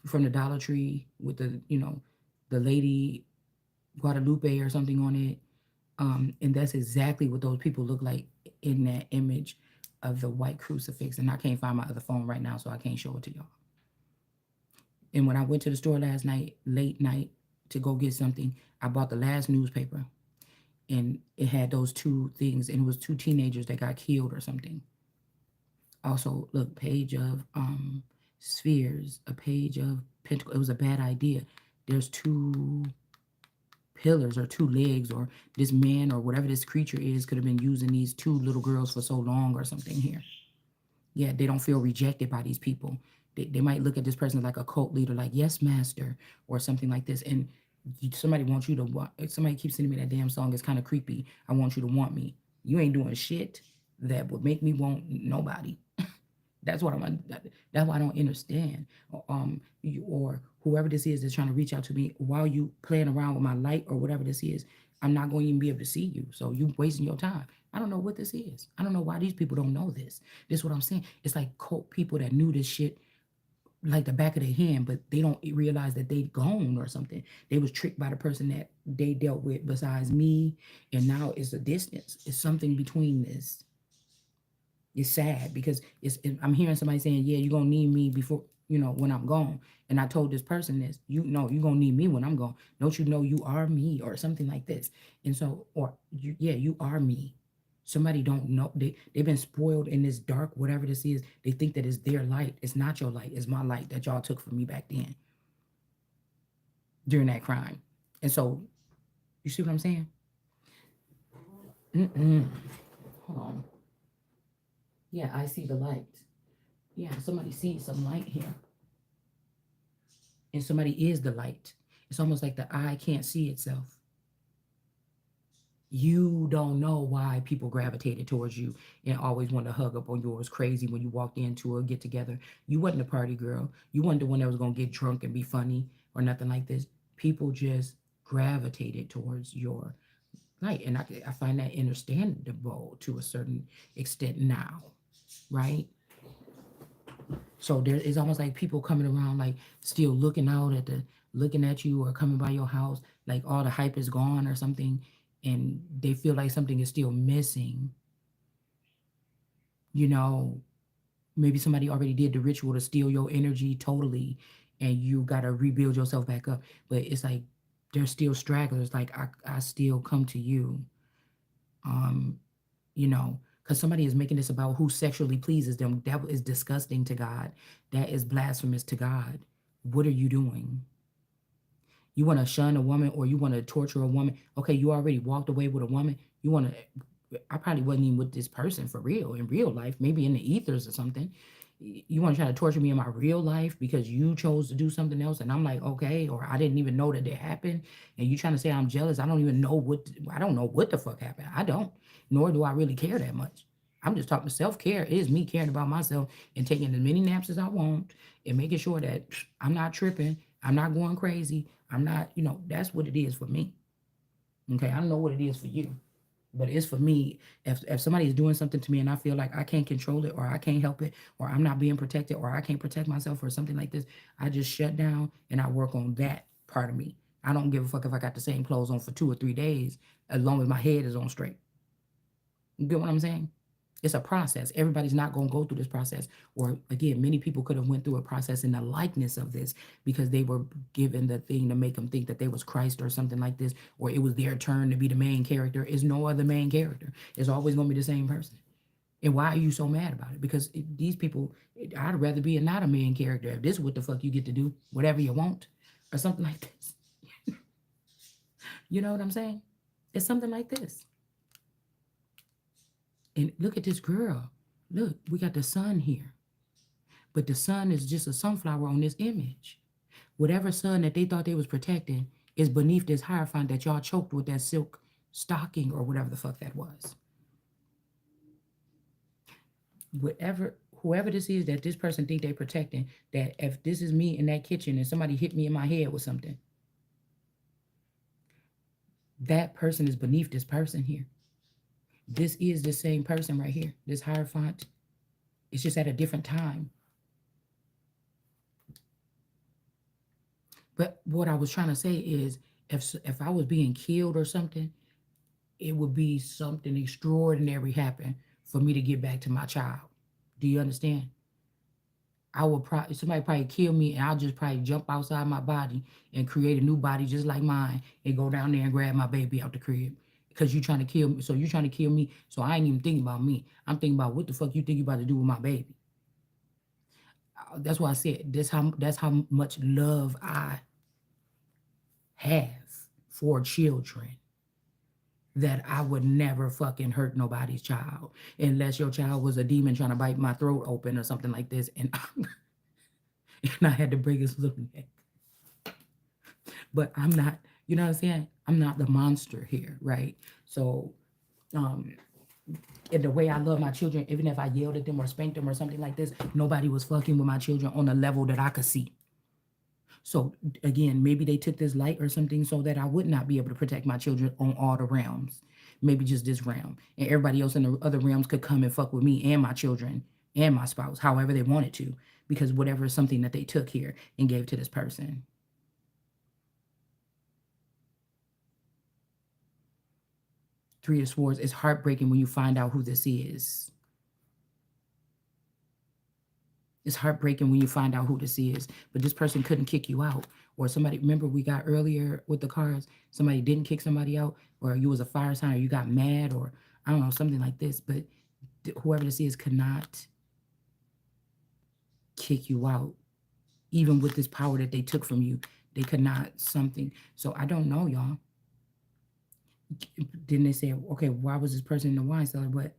from the Dollar Tree with the lady Guadalupe or something on it, and that's exactly what those people look like in that image of the white crucifix. And I can't find my other phone right now, so I can't show it to y'all. And when I went to the store last night, late night, to go get something, I bought the last newspaper, and it had those two things, and it was two teenagers that got killed or something. Also, look, page of spheres, a page of pentacle. It was a bad idea. There's two. pillars or two legs, or this man or whatever this creature is could have been using these two little girls for so long or something here. Yeah, they don't feel rejected by these people. They might look at this person like a cult leader, like, yes, master, or something like this. And somebody wants you to want, somebody keeps sending me that damn song. It's kind of creepy. I want you to want me. You ain't doing shit that would make me want nobody. That's what I'm. That's why I don't understand. Or whoever this is that's trying to reach out to me while you playing around with my light or whatever this is. I'm not going to even be able to see you. So you wasting your time. I don't know what this is. I don't know why these people don't know this. This is what I'm saying. It's like cult people that knew this shit like the back of their hand, but they don't realize that they gone or something. They was tricked by the person that they dealt with besides me, and now it's a distance. It's something between this. It's sad because I'm hearing somebody saying, "Yeah, you're gonna need me before when I'm gone." And I told this person this, you know, you're gonna need me when I'm gone. Don't you know you are me or something like this? And so, or yeah, you are me. Somebody don't know they've been spoiled in this dark whatever this is. They think that it's their light. It's not your light. It's my light that y'all took from me back then during that crime. And so, you see what I'm saying? Mm-mm. Hold on. Yeah, I see the light. Yeah, somebody sees some light here. And somebody is the light. It's almost like the eye can't see itself. You don't know why people gravitated towards you and always want to hug up on you. It was crazy when you walked into a get together. You wasn't a party girl. You wasn't the one that was gonna get drunk and be funny or nothing like this. People just gravitated towards your light, and I find that understandable to a certain extent now, right? So there is almost like people coming around, like still looking at you or coming by your house, like all the hype is gone or something, and they feel like something is still missing. You know, maybe somebody already did the ritual to steal your energy totally, and you gotta rebuild yourself back up. But it's like there's still stragglers. Like I still come to you. Um, because somebody is making this about who sexually pleases them. That is disgusting to God. That is blasphemous to God. What are you doing? You want to shun a woman or you want to torture a woman? Okay, you already walked away with a woman. You want to, I probably wasn't even with this person for real, in real life, maybe in the ethers or something. You want to try to torture me in my real life because you chose to do something else and I'm like, okay, or I didn't even know that it happened. And you trying to say I'm jealous. I don't even know I don't know what the fuck happened. I don't, nor do I really care that much. I'm just talking self-care is me caring about myself and taking as many naps as I want and making sure that I'm not tripping. I'm not going crazy. I'm not, that's what it is for me. Okay. I don't know what it is for you, but it's for me. If somebody is doing something to me and I feel like I can't control it or I can't help it or I'm not being protected or I can't protect myself or something like this, I just shut down and I work on that part of me. I don't give a fuck if I got the same clothes on for 2 or 3 days as long as my head is on straight. You get what I'm saying? It's a process. Everybody's not going to go through this process. Or again, many people could have went through a process in the likeness of this because they were given the thing to make them think that they was Christ or something like this, or it was their turn to be the main character. Is no other main character. It's always going to be the same person. And why are you so mad about it? Because these people, I'd rather be not a main character. If this is what the fuck you get to do, whatever you want, or something like this. You know what I'm saying? It's something like this. And look at this girl. Look, we got the sun here. But the sun is just a sunflower on this image. Whatever sun that they thought they was protecting is beneath this hierophant that y'all choked with that silk stocking or whatever the fuck that was. Whoever this is that this person think they protecting, that if this is me in that kitchen and somebody hit me in my head with something, that person is beneath this person here. This is the same person right here. This hierophant. It's just at a different time. But what I was trying to say is, if I was being killed or something, it would be something extraordinary happen for me to get back to my child. Do you understand? I would probably somebody probably kill me, and I'll just probably jump outside my body and create a new body just like mine, and go down there and grab my baby out the crib. Because you trying to kill me, so you trying to kill me. So I ain't even thinking about me. I'm thinking about what the fuck you think you about to do with my baby. That's why I said that's how much love I have for children that I would never fucking hurt nobody's child unless your child was a demon trying to bite my throat open or something like this, and and I had to break his little neck. But I'm not, you know what I'm saying? I'm not the monster here, right? So, um, in the way I love my children, even if I yelled at them or spanked them or something like this, nobody was fucking with my children on a level that I could see. So again, maybe they took this light or something so that I would not be able to protect my children on all the realms. Maybe just this realm. And everybody else in the other realms could come and fuck with me and my children and my spouse, however they wanted to, because whatever is something that they took here and gave to this person. Three of Swords, it's heartbreaking when you find out who this is. It's heartbreaking when you find out who this is, but this person couldn't kick you out. Or somebody, remember we got earlier with the cards, somebody didn't kick somebody out, or you was a fire sign, or you got mad, or I don't know, something like this. But whoever this is could not kick you out, even with this power that they took from you. They could not something. So I don't know, y'all. Then they say, okay, why was this person in the wine cellar? But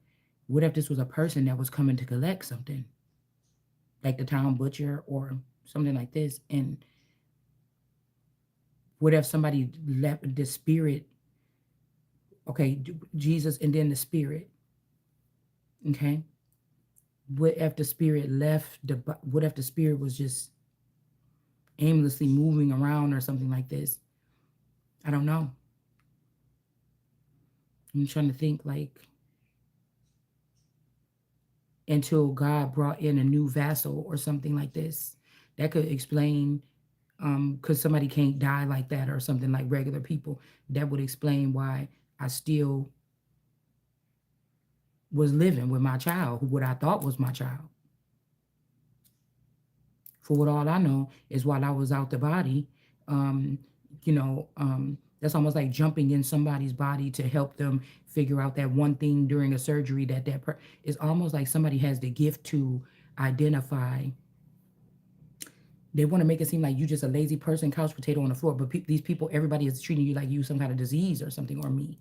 what if this was a person that was coming to collect something, like the town butcher or something like this? And what if somebody left the spirit? Okay, Jesus and then the spirit. Okay, what if the spirit left the? What if the spirit was just aimlessly moving around or something like this? I don't know. I'm trying to think like until God brought in a new vessel or something like this. That could explain because somebody can't die like that or something like regular people. That would explain why I still was living with my child, who what I thought was my child. For what all I know is while I was out the body, um, that's almost like jumping in somebody's body to help them figure out that one thing during a surgery it's almost like somebody has the gift to identify. They want to make it seem like you just a lazy person, couch potato on the floor, but these people, everybody is treating you like you some kind of disease or something, or me.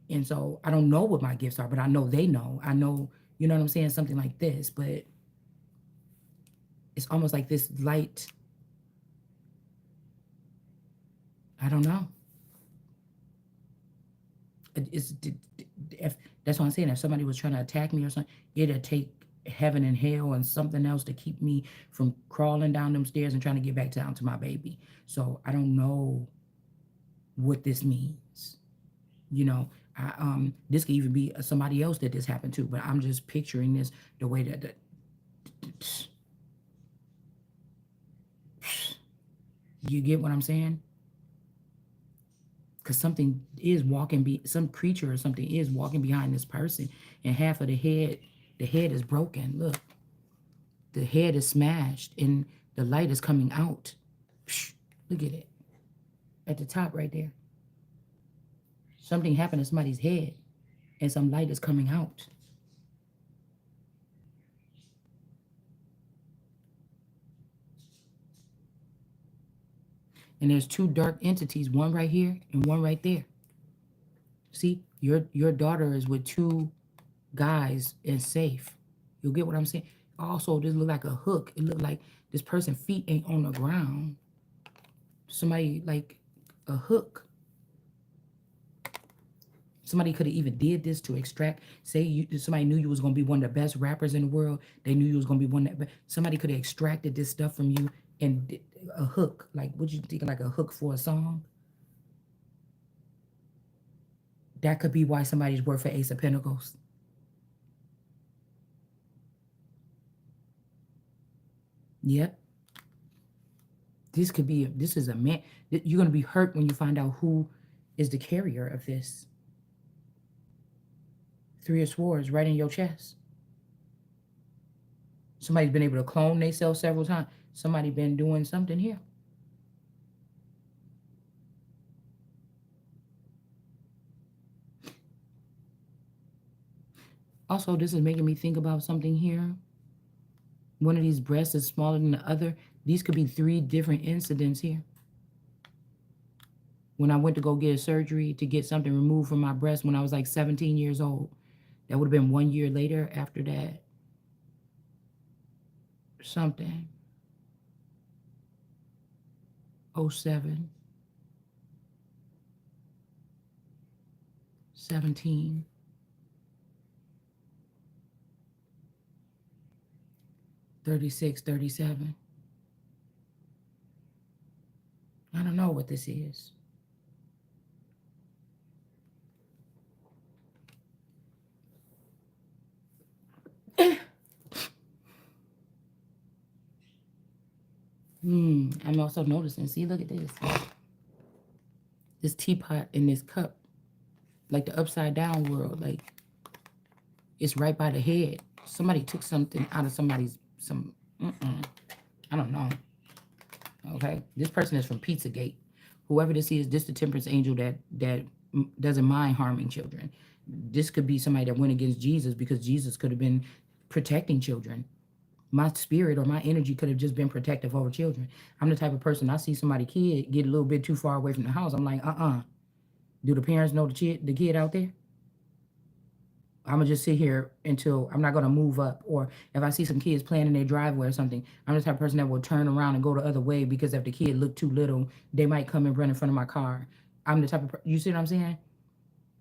And so I don't know what my gifts are, but I know they know. I know, you know what I'm saying, something like this. But it's almost like this light. I don't know. It's if that's what I'm saying. If somebody was trying to attack me or something, it'd take heaven and hell and something else to keep me from crawling down them stairs and trying to get back down to my baby. So I don't know what this means. You know, this could even be somebody else that this happened to, but I'm just picturing this the way that you get what I'm saying? Because something is some creature or something is walking behind this person, and half of the head is broken. Look, the head is smashed, and the light is coming out. Look at it at the top right there. Something happened to somebody's head, and some light is coming out. And there's two dark entities, one right here and one right there. See, your daughter is with two guys and safe. You'll get what I'm saying? Also, this look like a hook. It looked like this person's feet ain't on the ground. Somebody like a hook. Somebody could have even did this to extract. Somebody knew you was gonna be one of the best rappers in the world. They knew you was gonna be one that. Somebody could have extracted this stuff from you and a hook. Like, what you think? Like a hook for a song? That could be why somebody's worth an Ace of Pentacles. Yep. This is a man. You're gonna be hurt when you find out who is the carrier of this. Three of Swords right in your chest. Somebody's been able to clone themselves several times. Somebody been doing something here. Also, this is making me think about something here. One of these breasts is smaller than the other. These could be three different incidents here. When I went to go get a surgery to get something removed from my breast when I was like 17 years old. That would have been 1 year later after that. Something. Oh 07, 17, 36, 37. I don't know what this is. I'm also noticing. See, look at this. This teapot in this cup, like the upside down world, like it's right by the head. Somebody took something out of somebody's some. I don't know. Okay, this person is from Pizzagate. Whoever this is, this the temperance angel that doesn't mind harming children. This could be somebody that went against Jesus because Jesus could have been protecting children. My spirit or my energy could have just been protective over children. I'm the type of person, I see somebody kid get a little bit too far away from the house. I'm like, Do the parents know the kid out there? I'm gonna just sit here until I'm not gonna move up. Or if I see some kids playing in their driveway or something, I'm the type of person that will turn around and go the other way because if the kid look too little, they might come and run in front of my car. I'm the type of you see what I'm saying?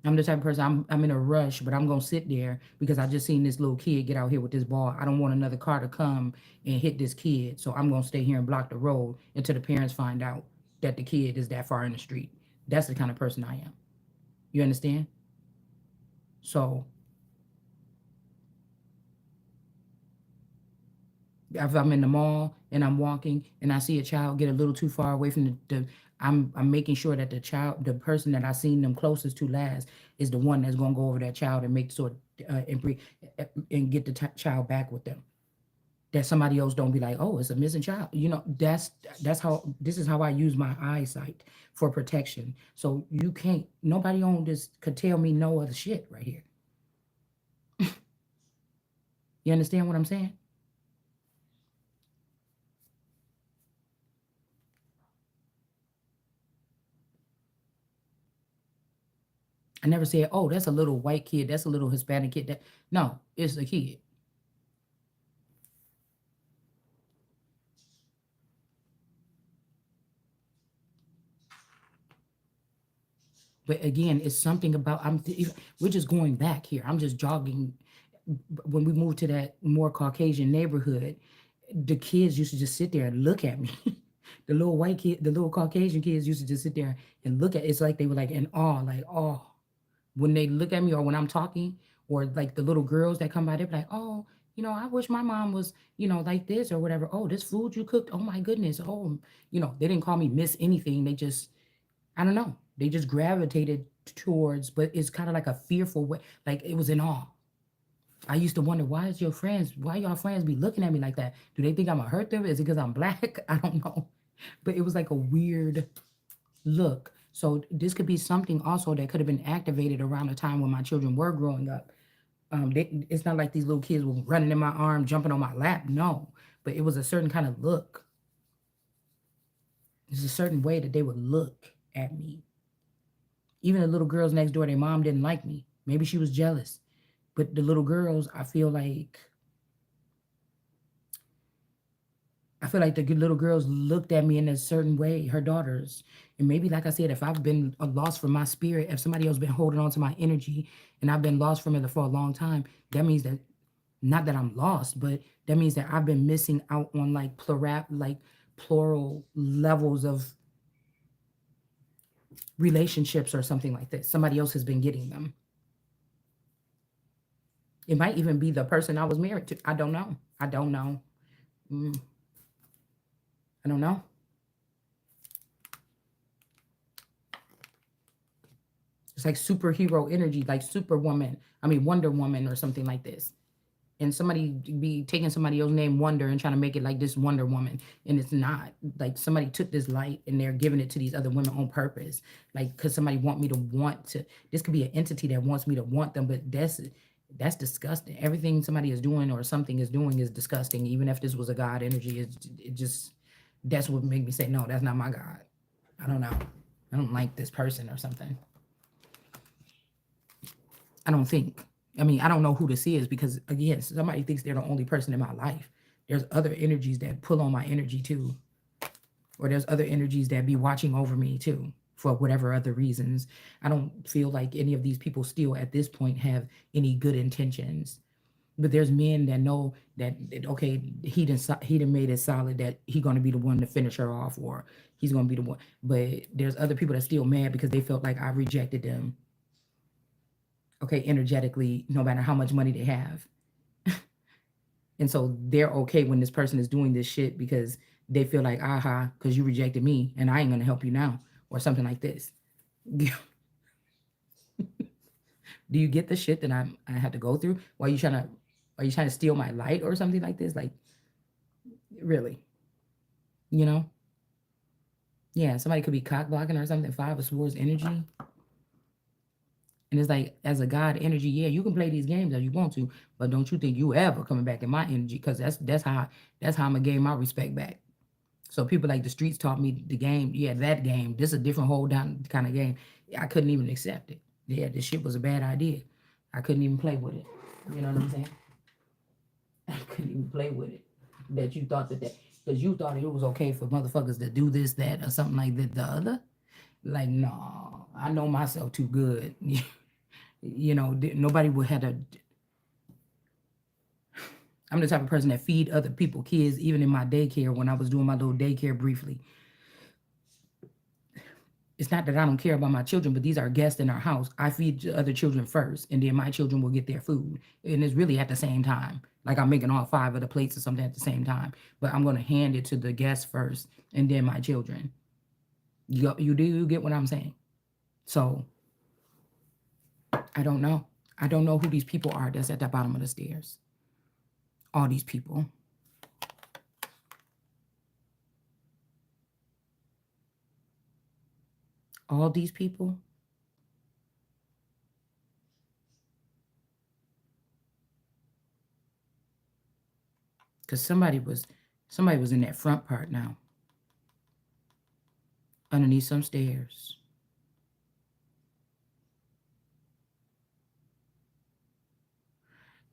I'm the type of person I'm in a rush, but I'm gonna sit there because I just seen this little kid get out here with this ball. I don't want another car to come and hit this kid, so I'm gonna stay here and block the road until the parents find out that the kid is that far in the street. That's the kind of person I am. You understand? So if I'm in the mall and I'm walking and I see a child get a little too far away from I'm making sure that the person that I seen them closest to last is the one that's gonna go over that child and make sure and get the child back with them. That somebody else don't be like, oh, it's a missing child. That's how this is how I use my eyesight for protection. So you can't nobody on this could tell me no other shit right here. You understand what I'm saying? I never said, oh, that's a little white kid, that's a little Hispanic kid. That no, it's a kid. But again, it's something about we're just going back here. I'm just jogging. When we moved to that more Caucasian neighborhood, the kids used to just sit there and look at me. The little Caucasian kids used to just sit there and look at. It's like they were like in awe, like oh, when they look at me or when I'm talking, or like the little girls that come by, they're like, oh, I wish my mom was, like this or whatever. Oh, this food you cooked, oh my goodness. Oh, they didn't call me Miss anything. They just, I don't know. They just gravitated towards, but it's kind of like a fearful way. Like it was in awe. I used to wonder why y'all friends be looking at me like that? Do they think I'm gonna hurt them? Is it because I'm black? I don't know. But it was like a weird look. So this could be something also that could have been activated around the time when my children were growing up. It's not like these little kids were running in my arm, jumping on my lap. No, but it was a certain kind of look. There's a certain way that they would look at me. Even the little girls next door, their mom didn't like me. Maybe she was jealous. But the little girls, I feel like the little girls looked at me in a certain way, her daughters. And maybe, like I said, if I've been lost from my spirit, if somebody else been holding on to my energy and I've been lost from it for a long time, that means that not that I'm lost, but that means that I've been missing out on plural levels of relationships or something like this. Somebody else has been getting them. It might even be the person I was married to. I don't know. I don't know. Mm, I don't know. It's like superhero energy, like Superwoman. I mean, Wonder Woman or something like this. And somebody be taking somebody else's name Wonder and trying to make it like this Wonder Woman. And it's not. Like somebody took this light and they're giving it to these other women on purpose. Like, because somebody want to. This could be an entity that wants me to want them, but that's disgusting. Everything somebody is doing or something is doing is disgusting. Even if this was a God energy, it just that's what made me say, no, that's not my God. I don't know. I don't like this person or something. I don't think. I mean, I don't know who this is because again, somebody thinks they're the only person in my life. There's other energies that pull on my energy too, or there's other energies that be watching over me too for whatever other reasons. I don't feel like any of these people still at this point have any good intentions. But there's men that know that okay, he done made it solid that he gonna be the one to finish her off, or he's gonna be the one. But there's other people that still mad because they felt like I rejected them. Okay, energetically, no matter how much money they have, and so they're okay when this person is doing this shit because they feel like aha, because you rejected me and I ain't gonna help you now, or something like this. Do you get the shit that I had to go through? Are you trying to steal my light or something like this? Like really, you know? Yeah, somebody could be cock blocking or something. Five of Swords energy, and it's like as a God energy, yeah, you can play these games as you want to, but don't you think you ever coming back in my energy? Because that's how I'm gonna gain my respect back. So people like the streets taught me the game. Yeah, that game. This is a different whole down kind of game. I couldn't even accept it. Yeah, this shit was a bad idea. I couldn't even play with it. You know what I'm saying? I couldn't even play with it. That you thought that because you thought it was okay for motherfuckers to do this, that, or something like that. The other, like, no, I know myself too good. You know, nobody would have to. I'm the type of person that feed other people kids, even in my daycare when I was doing my little daycare briefly. It's not that I don't care about my children, but these are guests in our house. I feed other children first, and then my children will get their food. And it's really at the same time. Like I'm making all five of the plates or something at the same time. But I'm going to hand it to the guests first, and then my children. You get what I'm saying? So I don't know. I don't know who these people are that's at the bottom of the stairs. All these people. All these people. Because somebody was in that front part now. Underneath some stairs.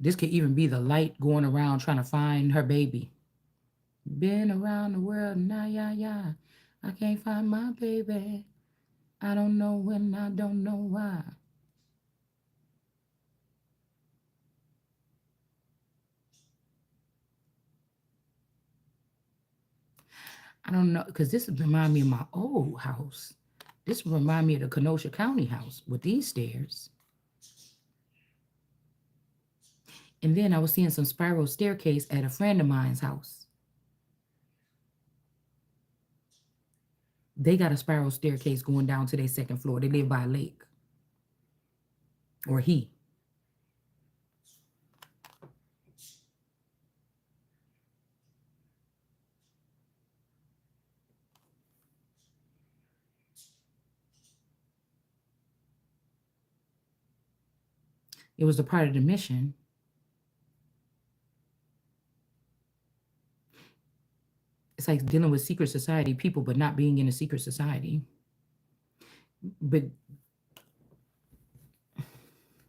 This could even be the light going around trying to find her baby. Been around the world, nah, yeah, yeah. I can't find my baby. I don't know when, I don't know why. I don't know, because this remind me of my old house. This remind me of the Kenosha County house with these stairs. And then I was seeing some spiral staircase at a friend of mine's house. They got a spiral staircase going down to their second floor. They live by a lake. Or he. It was a part of the mission. It's like dealing with secret society people, but not being in a secret society. But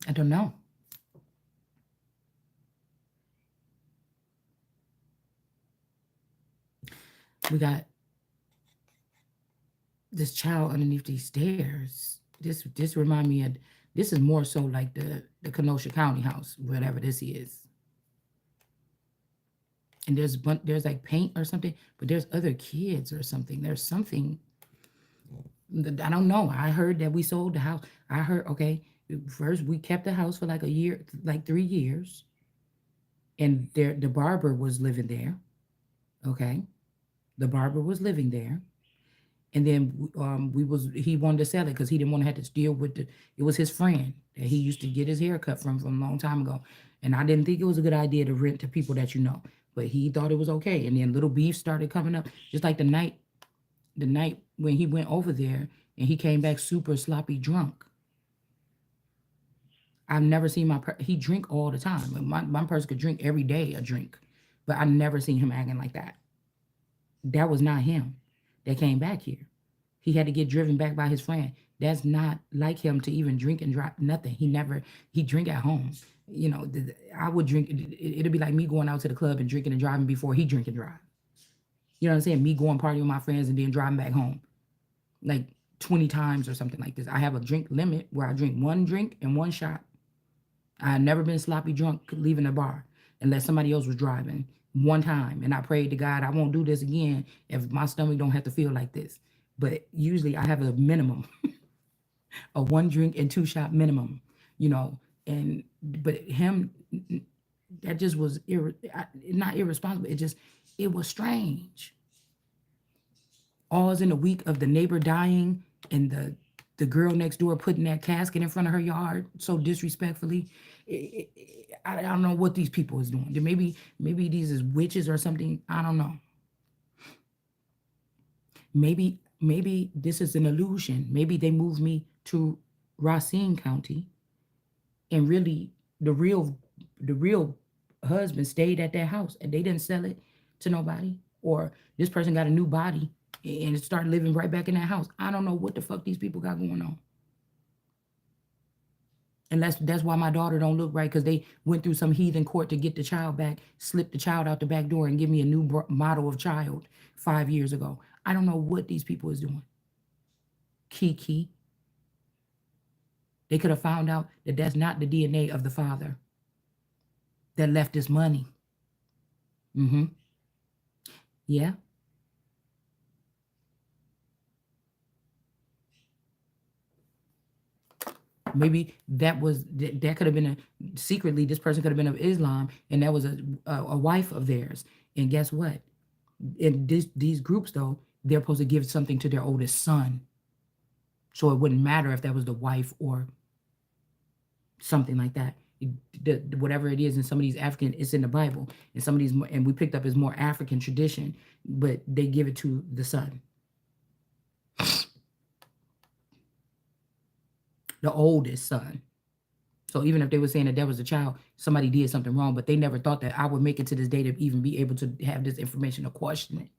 I don't know. We got this child underneath these stairs. This remind me of this is more so like the Kenosha County house, whatever this is. And there's like paint or something, but there's other kids or something. There's something I don't know. I heard that we sold the house. I heard okay. First we kept the house for like a year, like 3 years, and the barber was living there. Okay, the barber was living there, and then he wanted to sell it because he didn't want to have to deal with it was his friend that he used to get his hair cut from a long time ago, and I didn't think it was a good idea to rent to people that you know, but he thought it was okay, and then little beef started coming up just like the night when he went over there and he came back super sloppy drunk. I've never seen he drink all the time. My person could drink every day a drink, but I never seen him acting like that. That was not him that came back here. He had to get driven back by his friend. That's not like him to even drink and drive. Nothing. He drink at home. You know, I would drink. It'd be like me going out to the club and drinking and driving before he drink and drive. You know what I'm saying? Me going party with my friends and then driving back home like 20 times or something like this. I have a drink limit where I drink one drink and one shot. I've never been sloppy drunk leaving the bar unless somebody else was driving one time. And I prayed to God, I won't do this again if my stomach don't have to feel like this. But usually I have a minimum, a one drink and two shot minimum, you know. And but him, that just was not irresponsible. It was strange. All's in the week of the neighbor dying and the girl next door putting that casket in front of her yard so disrespectfully. I don't know what these people is doing. Maybe these is witches or something. I don't know. Maybe this is an illusion. Maybe they moved me to Racine County, and really the real husband stayed at that house and they didn't sell it to nobody, or this person got a new body and started living right back in that house. I don't know what the fuck these people got going on. And that's why my daughter don't look right, because they went through some heathen court to get the child back, slipped the child out the back door, and give me a new model of child 5 years ago. I don't know what these people is doing. Kiki. They could have found out that that's not the DNA of the father that left this money. Mm-hmm. Yeah. Maybe that could have been secretly this person could have been of Islam, and that was a wife of theirs. And guess what? In these groups though, they're supposed to give something to their oldest son, so it wouldn't matter if that was the wife or something like that. Whatever it is in some of these African, it's in the Bible, and some of these, and we picked up as more African tradition, but they give it to the son, the oldest son. So even if they were saying that was a child, somebody did something wrong, but they never thought that I would make it to this day to even be able to have this information to question it.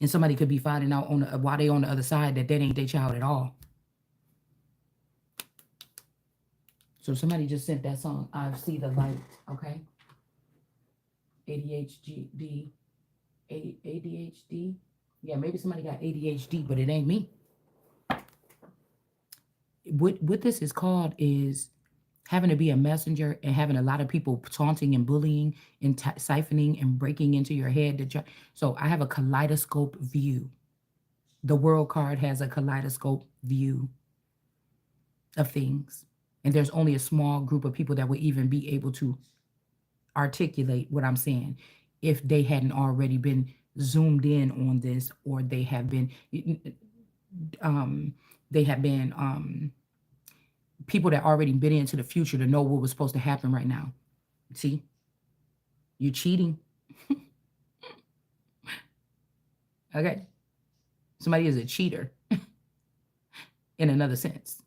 And somebody could be finding out while they on the other side that ain't their child at all. So somebody just sent that song, I See the Light, okay? ADHD. ADHD? Yeah, maybe somebody got ADHD, but it ain't me. What this is called is having to be a messenger and having a lot of people taunting and bullying and siphoning and breaking into your head. So I have a kaleidoscope view. The world card has a kaleidoscope view of things. And there's only a small group of people that would even be able to articulate what I'm saying if they hadn't already been zoomed in on this, or they have been people that already been into the future to know what was supposed to happen right now. See, you're cheating. Okay, somebody is a cheater in another sense.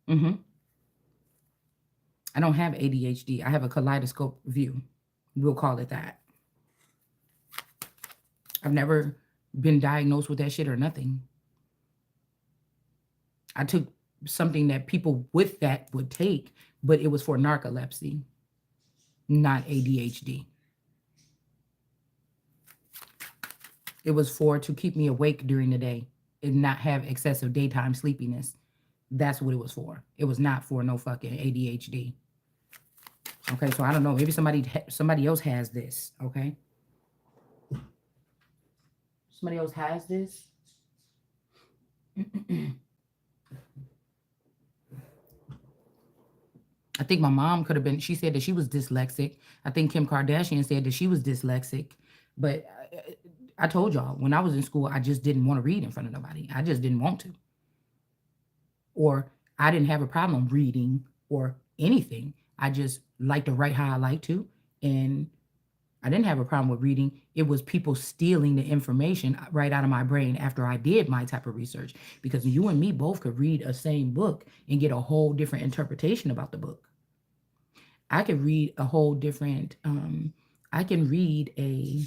Mm-hmm. I don't have ADHD. I have a kaleidoscope view. We'll call it that. I've never been diagnosed with that shit or nothing. I took something that people with that would take, but it was for narcolepsy, not ADHD. It was to keep me awake during the day and not have excessive daytime sleepiness. That's what it was for. It was not for no fucking ADHD. Okay, so I don't know. Maybe somebody else has this. Okay, somebody else has this. I think my mom could have been. She said that she was dyslexic. I think Kim Kardashian said that she was dyslexic. But I told y'all, when I was in school, I just didn't want to read in front of nobody. I just didn't want to. Or I didn't have a problem reading or anything. I just like to write how I like to. And I didn't have a problem with reading. It was people stealing the information right out of my brain after I did my type of research. Because you and me both could read a same book and get a whole different interpretation about the book. I could read a whole different, I can read a,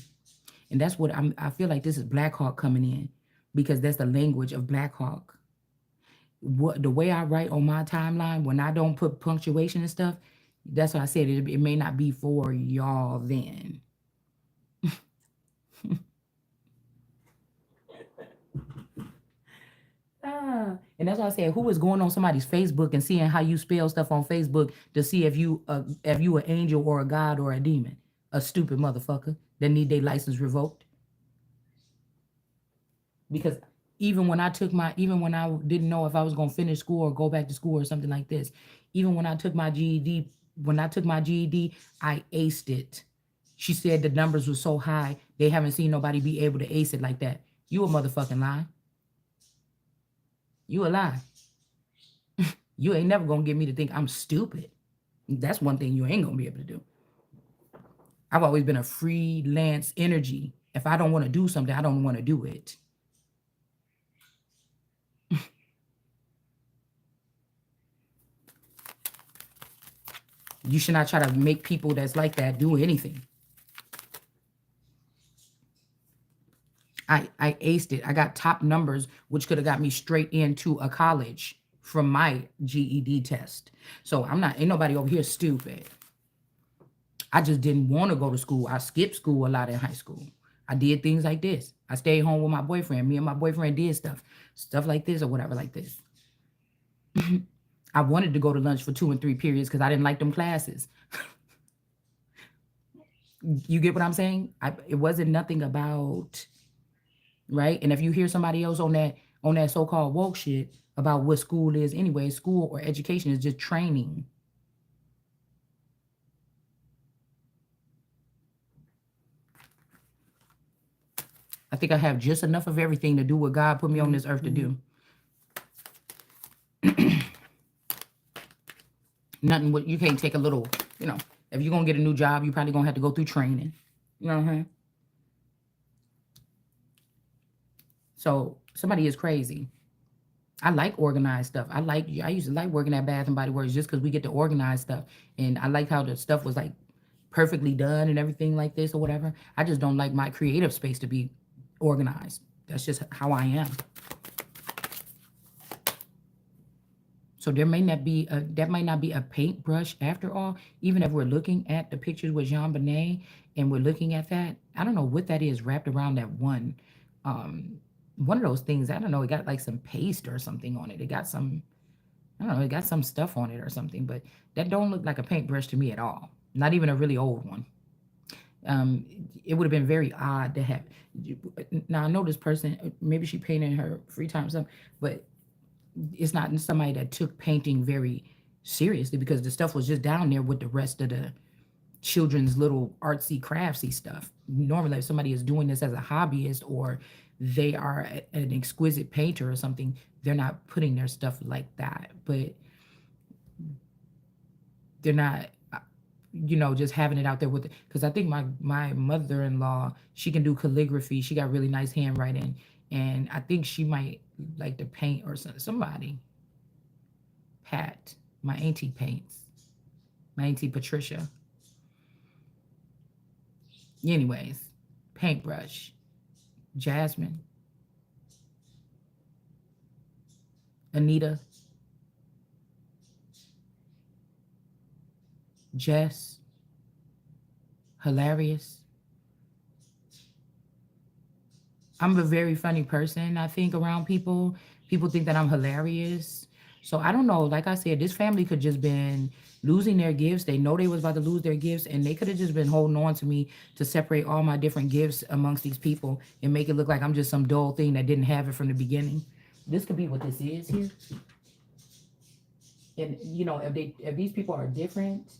and that's what I feel like this is Black Hawk coming in because that's the language of Black Hawk. What the way I write on my timeline when I don't put punctuation and stuff, that's what I said. It may not be for y'all then. And that's why I said, who is going on somebody's Facebook and seeing how you spell stuff on Facebook to see if you an angel or a god or a demon? A stupid motherfucker that need their license revoked. Because even when I didn't know if I was gonna finish school or go back to school or something like this, even when I took my GED, I aced it. She said the numbers were so high they haven't seen nobody be able to ace it like that. You a motherfucking lie. You a lie. You ain't never gonna get me to think I'm stupid. That's one thing you ain't gonna be able to do. I've always been a freelance energy. If I don't want to do something, I don't want to do it. You should not try to make people that's like that do anything. I aced it. I got top numbers, which could have got me straight into a college from my GED test. So ain't nobody over here stupid. I just didn't want to go to school. I skipped school a lot in high school. I did things like this. I stayed home with my boyfriend. Me and my boyfriend did stuff like this or whatever like this. I wanted to go to lunch for 2 and 3 periods because I didn't like them classes. You get what I'm saying? It wasn't nothing about, right? And if you hear somebody else on that so-called woke shit about what school is anyway, school or education is just training. I think I have just enough of everything to do what God put me on this earth to do. Nothing what you can't take a little, if you're gonna get a new job, you probably gonna have to go through training. You know what I'm saying? So somebody is crazy. I like organized stuff. I used to like working at Bath and Body Works just because we get to organize stuff. And I like how the stuff was like perfectly done and everything like this or whatever. I just don't like my creative space to be organized. That's just how I am. So that might not be a paintbrush after all. Even if we're looking at the pictures with Jean Bonnet and we're looking at that, I don't know what that is wrapped around that one of those things. I don't know. It got like some paste or something on it. It got some, I don't know. It got some stuff on it or something. But that don't look like a paintbrush to me at all. Not even a really old one. It would have been very odd to have. Now I know this person. Maybe she painted in her free time or something, but it's not somebody that took painting very seriously because the stuff was just down there with the rest of the children's little artsy craftsy stuff. Normally if somebody is doing this as a hobbyist or they are an exquisite painter or something, they're not putting their stuff like that. But they're not just having it out there with it. Because I think my mother-in-law, she can do calligraphy. She got really nice handwriting. And I think she might like to paint or somebody. Pat, my auntie paints. My auntie Patricia. Anyways, paintbrush. Jasmine. Anita. Jess. Hilarious. I'm a very funny person, I think, around people. People think that I'm hilarious. So I don't know. Like I said, this family could just been losing their gifts. They know they was about to lose their gifts, and they could have just been holding on to me to separate all my different gifts amongst these people and make it look like I'm just some dull thing that didn't have it from the beginning. This could be what this is here. And if these people are different,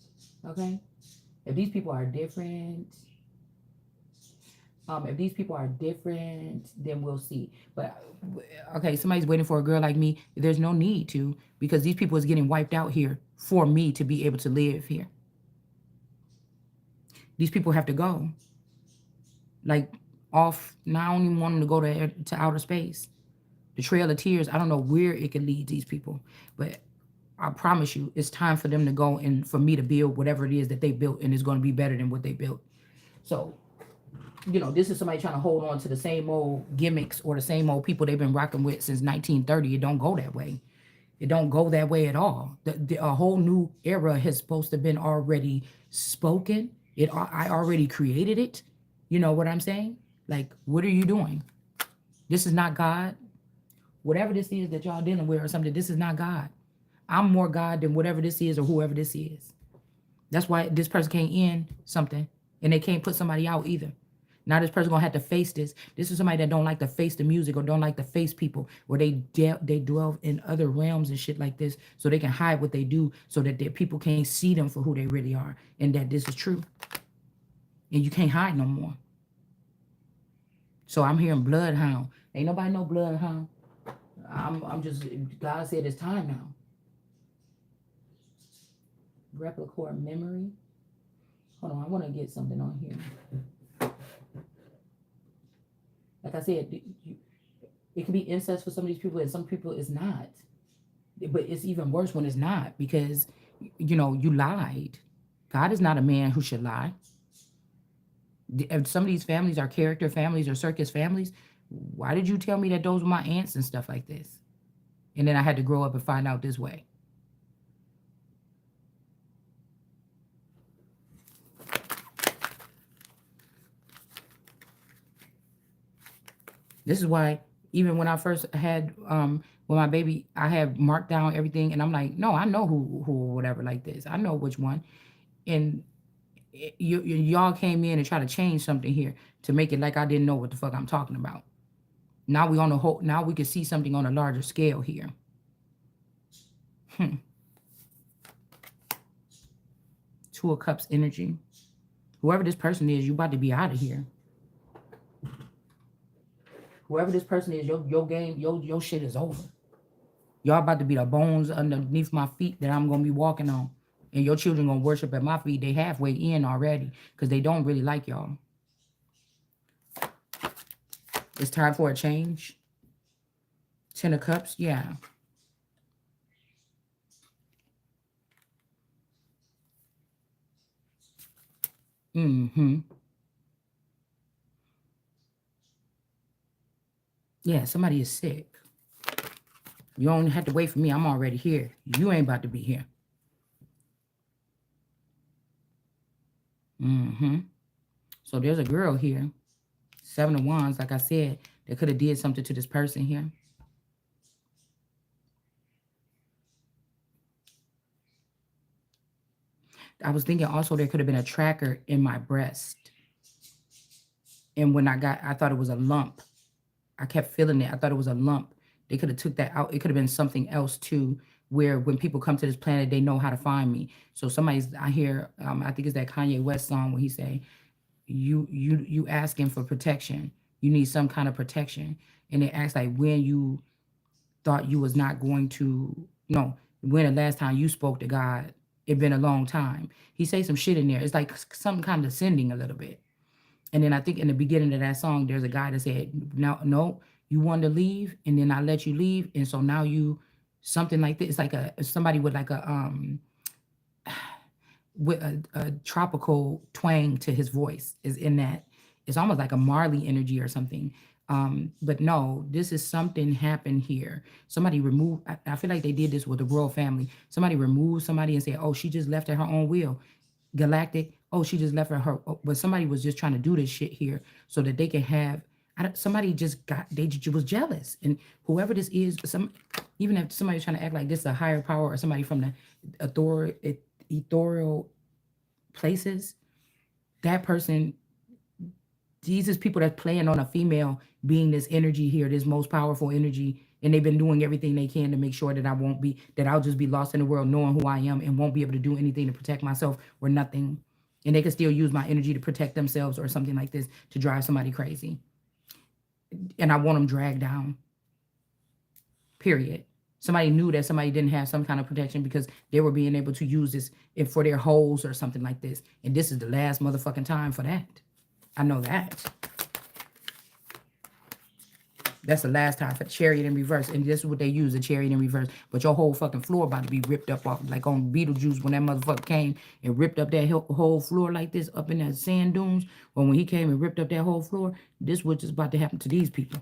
okay? If these people are different, then we'll see. But okay, somebody's waiting for a girl like me. There's no need to, because these people is getting wiped out here for me to be able to live here. These people have to go. Like off. Now I don't even want them to go to outer space. The Trail of Tears. I don't know where it could lead these people, but I promise you, it's time for them to go and for me to build whatever it is that they built, and it's going to be better than what they built. So, this is somebody trying to hold on to the same old gimmicks or the same old people they've been rocking with since 1930. It don't go that way. It don't go that way at all. A whole new era has supposed to have been already spoken. I already created it. You know what I'm saying? Like, what are you doing? This is not God. Whatever this is that y'all dealing with or something, this is not God. I'm more God than whatever this is or whoever this is. That's why this person can't end something and they can't put somebody out either. Now this person gonna have to face this. This is somebody that don't like to face the music or don't like to face people, where they dwell in other realms and shit like this, so they can hide what they do, so that their people can't see them for who they really are, and that this is true. And you can't hide no more. So I'm hearing bloodhound. Ain't nobody no bloodhound. I'm just, God said it's time now. Replicore memory. Hold on, I want to get something on here. Like I said, it can be incest for some of these people, and some people it's not. But it's even worse when it's not, because you lied. God is not a man who should lie. If some of these families are character families or circus families, why did you tell me that those were my aunts and stuff like this? And then I had to grow up and find out this way. This is why even when I first had with my baby, I had marked down everything, and I'm like, no, I know who or whatever like this. I know which one. And y'all came in and tried to change something here to make it like I didn't know what the fuck I'm talking about. Now we on the whole. Now we can see something on a larger scale here. Two of Cups energy. Whoever this person is, you about to be out of here. Whoever this person is, your game, your shit is over. Y'all about to be the bones underneath my feet that I'm gonna be walking on. And your children gonna worship at my feet. They halfway in already, because they don't really like y'all. It's time for a change. Ten of Cups, yeah. Mm-hmm. Yeah, somebody is sick. You don't have to wait for me. I'm already here. You ain't about to be here. Mm-hmm. So there's a girl here. Seven of Wands, like I said, that could have did something to this person here. I was thinking also there could have been a tracker in my breast. And when I thought it was a lump. I kept feeling it. I thought it was a lump. They could have took that out. It could have been something else too, where when people come to this planet, they know how to find me. So I hear, I think it's that Kanye West song where he say, you asking for protection. You need some kind of protection. And it acts like when you thought you was not going to, no, when the last time you spoke to God, it been a long time. He say some shit in there. It's like some kind of sending a little bit. And then I think in the beginning of that song, there's a guy that said, no, you wanted to leave, and then I let you leave. And so now you, something like this. It's like somebody with like with a tropical twang to his voice is in that. It's almost like a Marley energy or something. But no, this is something happened here. Somebody removed, I feel like they did this with the royal family. Somebody removed somebody and said, oh, she just left at her own will. Galactic, oh, she just left her, but somebody was just trying to do this shit here so that they can have, somebody just was jealous. And whoever this is, even if somebody's trying to act like this is a higher power or somebody from the ethereal places, that person, these is people that's playing on a female being this energy here, this most powerful energy, and they've been doing everything they can to make sure that I'll just be lost in the world knowing who I am and won't be able to do anything to protect myself or nothing. And they can still use my energy to protect themselves or something like this to drive somebody crazy. And I want them dragged down. Period. Somebody knew that somebody didn't have some kind of protection because they were being able to use this for their holes or something like this. And this is the last motherfucking time for that. I know that. That's the last time for chariot in reverse. And this is what they use, the chariot in reverse. But your whole fucking floor about to be ripped up off. Like on Beetlejuice when that motherfucker came and ripped up that whole floor like this up in that sand dunes. Or when he came and ripped up that whole floor, this was just about to happen to these people.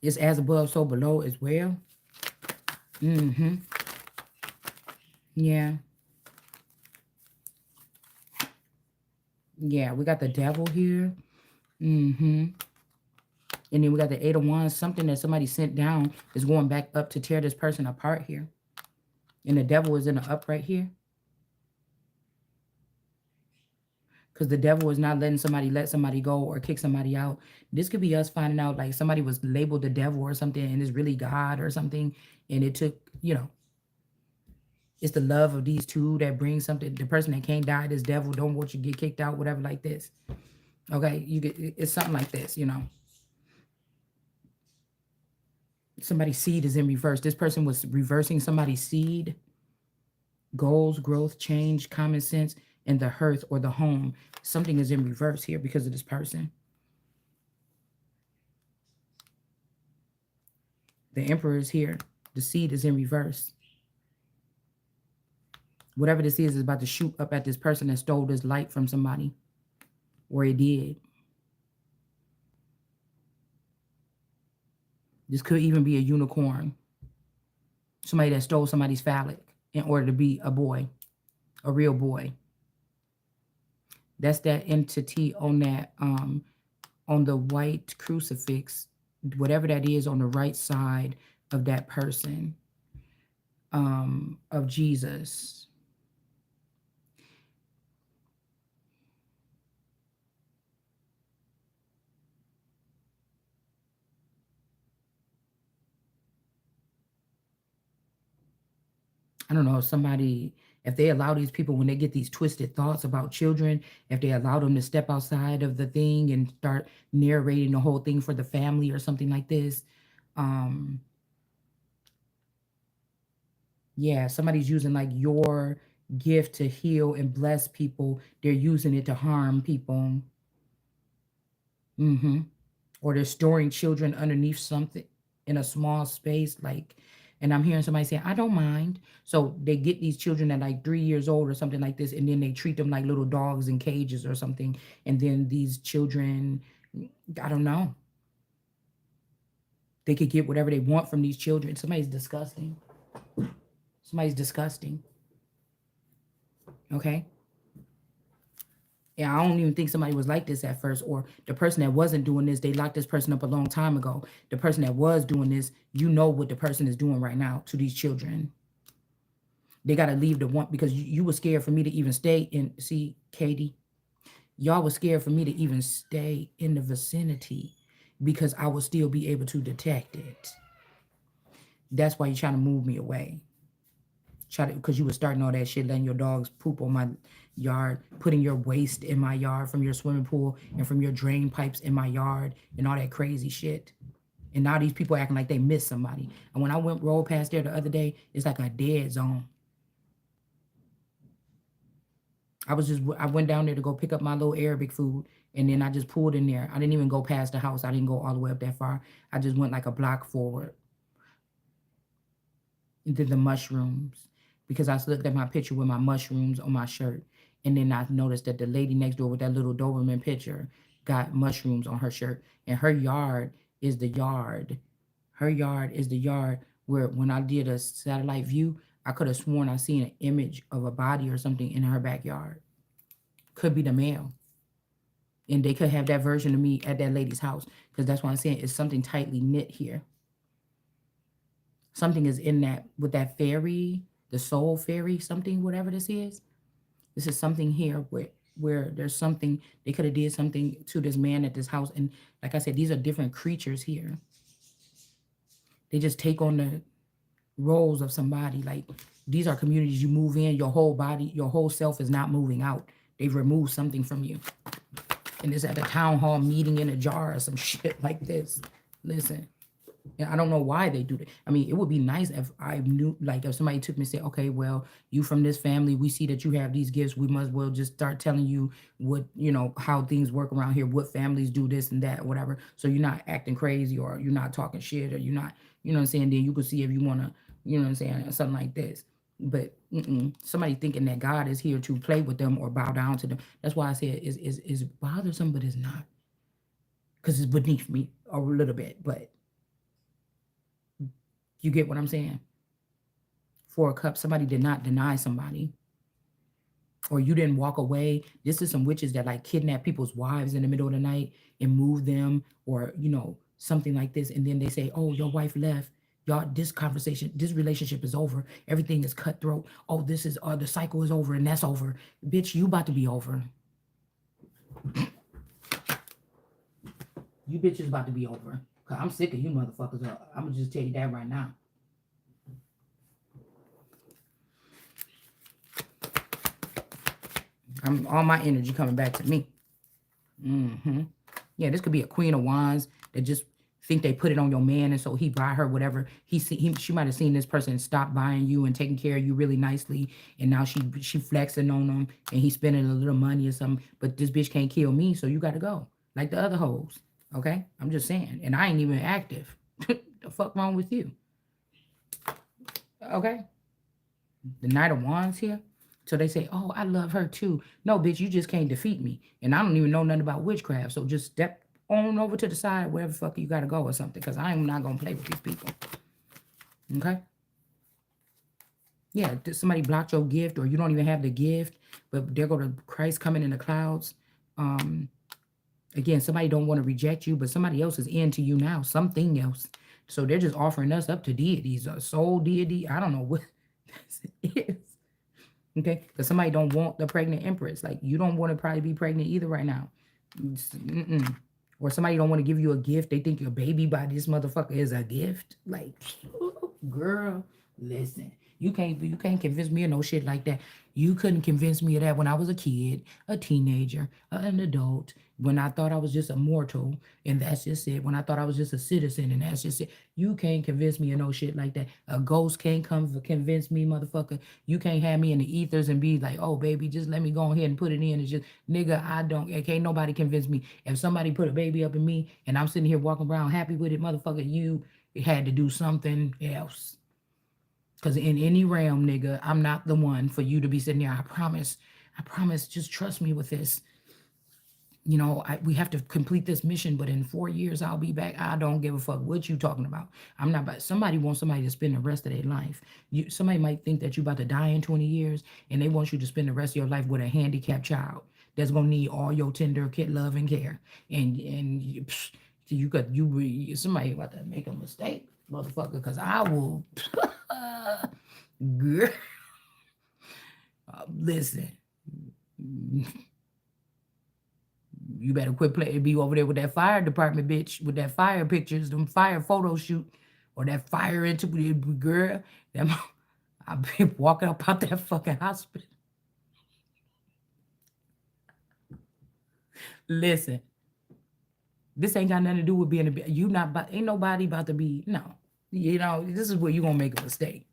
It's as above, so below as well. Mm-hmm. Yeah. Yeah, we got the devil here. Mm-hmm. And then we got the Eight of Wands. Something that somebody sent down is going back up to tear this person apart here. And the devil is in the upright here. Because the devil is not letting somebody let somebody go or kick somebody out. This could be us finding out like somebody was labeled the devil or something and it's really God or something. And it took, you know, it's the love of these two that brings something. The person that can't die, this devil, don't want you to get kicked out, whatever like this. Okay, you get it's something like this, you know. Somebody's seed is in reverse. This person was reversing somebody's seed, goals, growth, change, common sense, and the hearth or the home. Something is in reverse here because of this person. The Emperor is here. The seed is in reverse. Whatever this is about to shoot up at this person that stole this light from somebody. Or it did. This could even be a unicorn. Somebody that stole somebody's phallic in order to be a boy. A real boy. That's that entity on that on the white crucifix, whatever that is on the right side of that person, of Jesus. I don't know if somebody, if they allow these people when they get these twisted thoughts about children, if they allow them to step outside of the thing and start narrating the whole thing for the family or something like this. Yeah, somebody's using like your gift to heal and bless people. They're using it to harm people. Mm-hmm. Or they're storing children underneath something in a small space, like, and I'm hearing somebody say I don't mind. So they get these children at like 3 years old or something like this, and then they treat them like little dogs in cages or something, and then these children, I don't know, they could get whatever they want from these children. Somebody's disgusting. Somebody's disgusting. Okay. Yeah, I don't even think somebody was like this at first, or the person that wasn't doing this, they locked this person up a long time ago. The person that was doing this, you know what the person is doing right now to these children. They got to leave the one because you were scared for me to even stay in. See, Katie, y'all was scared for me to even stay in the vicinity because I would still be able to detect it. That's why you're trying to move me away. Because you were starting all that shit, letting your dogs poop on my yard, putting your waste in my yard from your swimming pool and from your drain pipes in my yard and all that crazy shit. And now these people acting like they missed somebody. And when I rolled past there the other day, it's like a dead zone. I went down there to go pick up my little Arabic food, and then I just pulled in there. I didn't even go past the house. I didn't go all the way up that far. I just went like a block forward into the mushrooms because I looked at my picture with my mushrooms on my shirt. And then I noticed that the lady next door with that little Doberman picture got mushrooms on her shirt. And her yard is the yard. Her yard is the yard where when I did a satellite view, I could have sworn I seen an image of a body or something in her backyard. Could be the male. And they could have that version of me at that lady's house. Because that's what I'm saying. It's something tightly knit here. Something is in that with that fairy, the soul fairy, something, whatever this is. This is something here where there's something, they could have did something to this man at this house. And like I said, these are different creatures here. They just take on the roles of somebody. Like these are communities you move in, your whole body, your whole self is not moving out. They've removed something from you. And it's at a town hall meeting in a jar or some shit like this. Listen. And I don't know why they do that. I mean, it would be nice if I knew, like, if somebody took me and said, okay, well, you from this family, we see that you have these gifts. We must well just start telling you what, how things work around here, what families do this and that, whatever. So you're not acting crazy or you're not talking shit or you're not, you know what I'm saying? Then you could see if you want to, you know what I'm saying, something like this. But somebody thinking that God is here to play with them or bow down to them. That's why I said is bothersome, but it's not. Because it's beneath me a little bit. But you get what I'm saying? For a cup, somebody did not deny somebody, or you didn't walk away. This is some witches that like kidnap people's wives in the middle of the night and move them, or something like this, and then they say, oh, your wife left, y'all, this relationship is over, everything is cutthroat, oh, this is the cycle is over and that's over. Bitch, you about to be over. You bitches about to be over. Cause I'm sick of you motherfuckers. I'm gonna just tell you that right now. I'm all my energy coming back to me. Yeah, this could be a Queen of Wands that just think they put it on your man, and so he buy her whatever she might have seen this person stop buying you and taking care of you really nicely, and now she flexing on him and he's spending a little money or something. But this bitch can't kill me, so you got to go like the other hoes. Okay, I'm just saying, and I ain't even active. The fuck wrong with you? Okay, the Knight of Wands here. So they say, oh, I love her too. No, bitch, you just can't defeat me. And I don't even know nothing about witchcraft. So just step on over to the side, wherever the fuck you gotta go or something. Because I am not gonna play with these people. Okay? Yeah, somebody blocked your gift or you don't even have the gift, but they're going to Christ coming in the clouds. Again, somebody don't want to reject you, but somebody else is into you now, something else. So they're just offering us up to deities, a soul deity. I don't know what this is. Okay, because somebody don't want the pregnant empress. Like, you don't want to probably be pregnant either right now. Or somebody don't want to give you a gift. They think your baby by this motherfucker is a gift. Like, girl, listen. You can't convince me of no shit like that. You couldn't convince me of that when I was a kid, a teenager, an adult, when I thought I was just a mortal, and that's just it. When I thought I was just a citizen, and that's just it. You can't convince me of no shit like that. A ghost can't come convince me, motherfucker. You can't have me in the ethers and be like, oh, baby, just let me go ahead and put it in. It's just, nigga, can't nobody convince me. If somebody put a baby up in me and I'm sitting here walking around happy with it, motherfucker, you had to do something else. Because in any realm, nigga, I'm not the one for you to be sitting there. I promise, just trust me with this. We have to complete this mission, but in 4 years, I'll be back. I don't give a fuck what you talking about. I'm not about, somebody wants somebody to spend the rest of their life. Somebody might think that you about to die in 20 years, and they want you to spend the rest of your life with a handicapped child that's going to need all your tender kid love and care. And somebody about to make a mistake, motherfucker, because I will, girl, listen. You better quit playing. Be over there with that fire department, bitch, with that fire pictures, them fire photo shoot, or that fire into girl. I've been walking up out that fucking hospital. Listen, this ain't got nothing to do with being a. You not, ain't nobody about to be no. This is where you gonna make a mistake.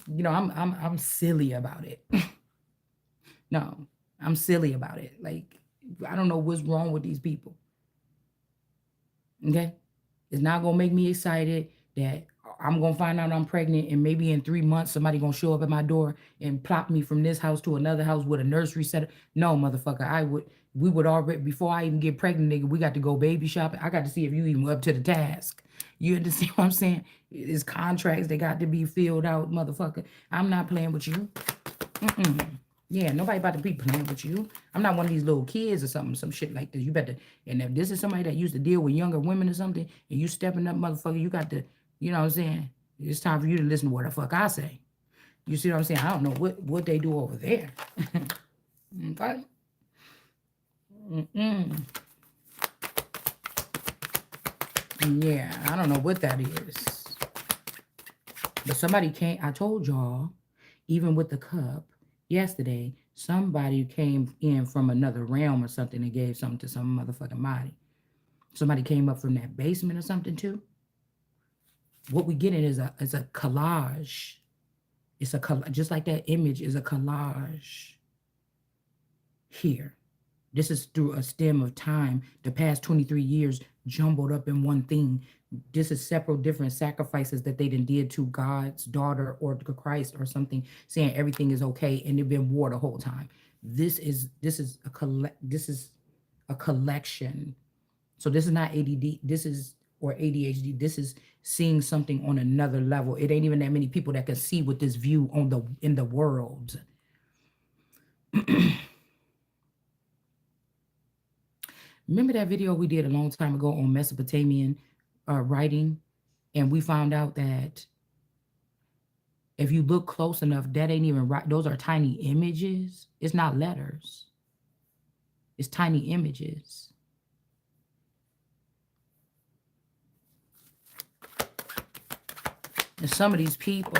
I'm silly about it. No, I'm silly about it. Like, I don't know what's wrong with these people. Okay? It's not gonna make me excited that I'm gonna find out I'm pregnant and maybe in 3 months somebody gonna show up at my door and plop me from this house to another house with a nursery set. No, motherfucker, we would already, before I even get pregnant, nigga, we got to go baby shopping. I got to see if you even up to the task. You understand what I'm saying? It's contracts that got to be filled out, motherfucker. I'm not playing with you. Yeah, nobody about to be playing with you. I'm not one of these little kids or something, some shit like this. You better, and if this is somebody that used to deal with younger women or something, and you stepping up, motherfucker, you got to, you know what I'm saying? It's time for you to listen to what the fuck I say. You see what I'm saying? I don't know what they do over there. Okay? Yeah, I don't know what that is. But somebody came, I told y'all, even with the cup, yesterday, somebody came in from another realm or something and gave something to some motherfucking body. Somebody came up from that basement or something too. what we get in is a collage. It's a just like that image is a collage here. This is through a stem of time, the past 23 years jumbled up in one thing. This is several different sacrifices that they did to God's daughter or to Christ or something, saying everything is okay, and they've been war the whole time. This is a collection. So this is not ADD. This is or ADHD. This is seeing something on another level. It ain't even that many people that can see with this view on the in the world. Remember that video we did a long time ago on Mesopotamian writing, and we found out that if you look close enough, that ain't even right. Those are tiny images. It's not letters. It's tiny images. And some of these people,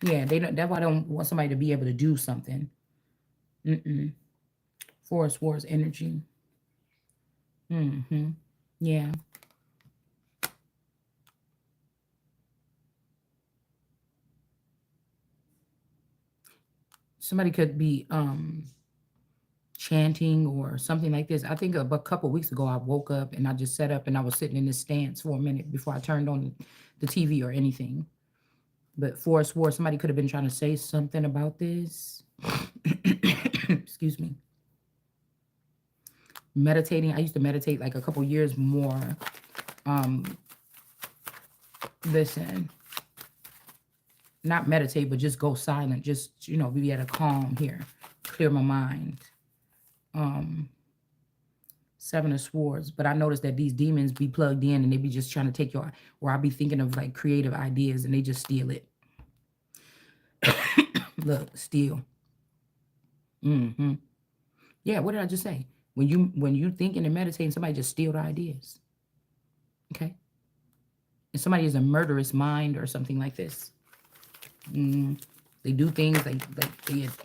yeah, they don't. That's why I don't want somebody to be able to do something. Forest Wars energy. Yeah. Somebody could be chanting or something like this. I think a couple weeks ago I woke up and I just sat up and I was sitting in this stance for a minute before I turned on the TV or anything. But Forest War, somebody could have been trying to say something about this. Excuse me. Meditating. I used to meditate like a couple years more. Listen. Not meditate, but just go silent. Just, be at a calm here. Clear my mind. Seven of Swords. But I noticed that these demons be plugged in and they be just trying to take your, or I be thinking of like creative ideas and they just steal it. Look, steal. Yeah, what did I just say? When you thinking and meditating, somebody just steal the ideas. Okay? And somebody is a murderous mind or something like this. They do things like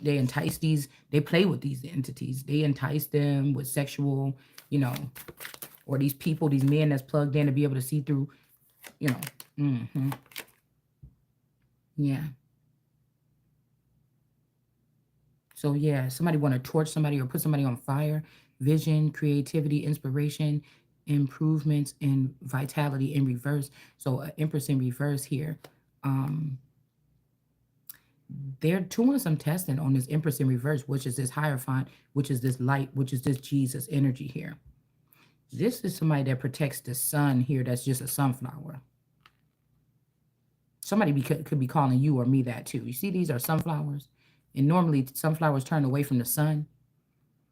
they entice these, they play with these entities. They entice them with sexual, or these people, these men that's plugged in to be able to see through, Yeah. So yeah, somebody want to torch somebody or put somebody on fire. Vision, creativity, inspiration, improvements, and vitality in reverse. So Empress in reverse here. They're doing some testing on this Empress in reverse, which is this Hierophant, which is this light, which is this Jesus energy here. This is somebody that protects the sun here. That's just a sunflower. Somebody could be calling you or me that too. You see, these are sunflowers. And normally sunflowers turn away from the sun.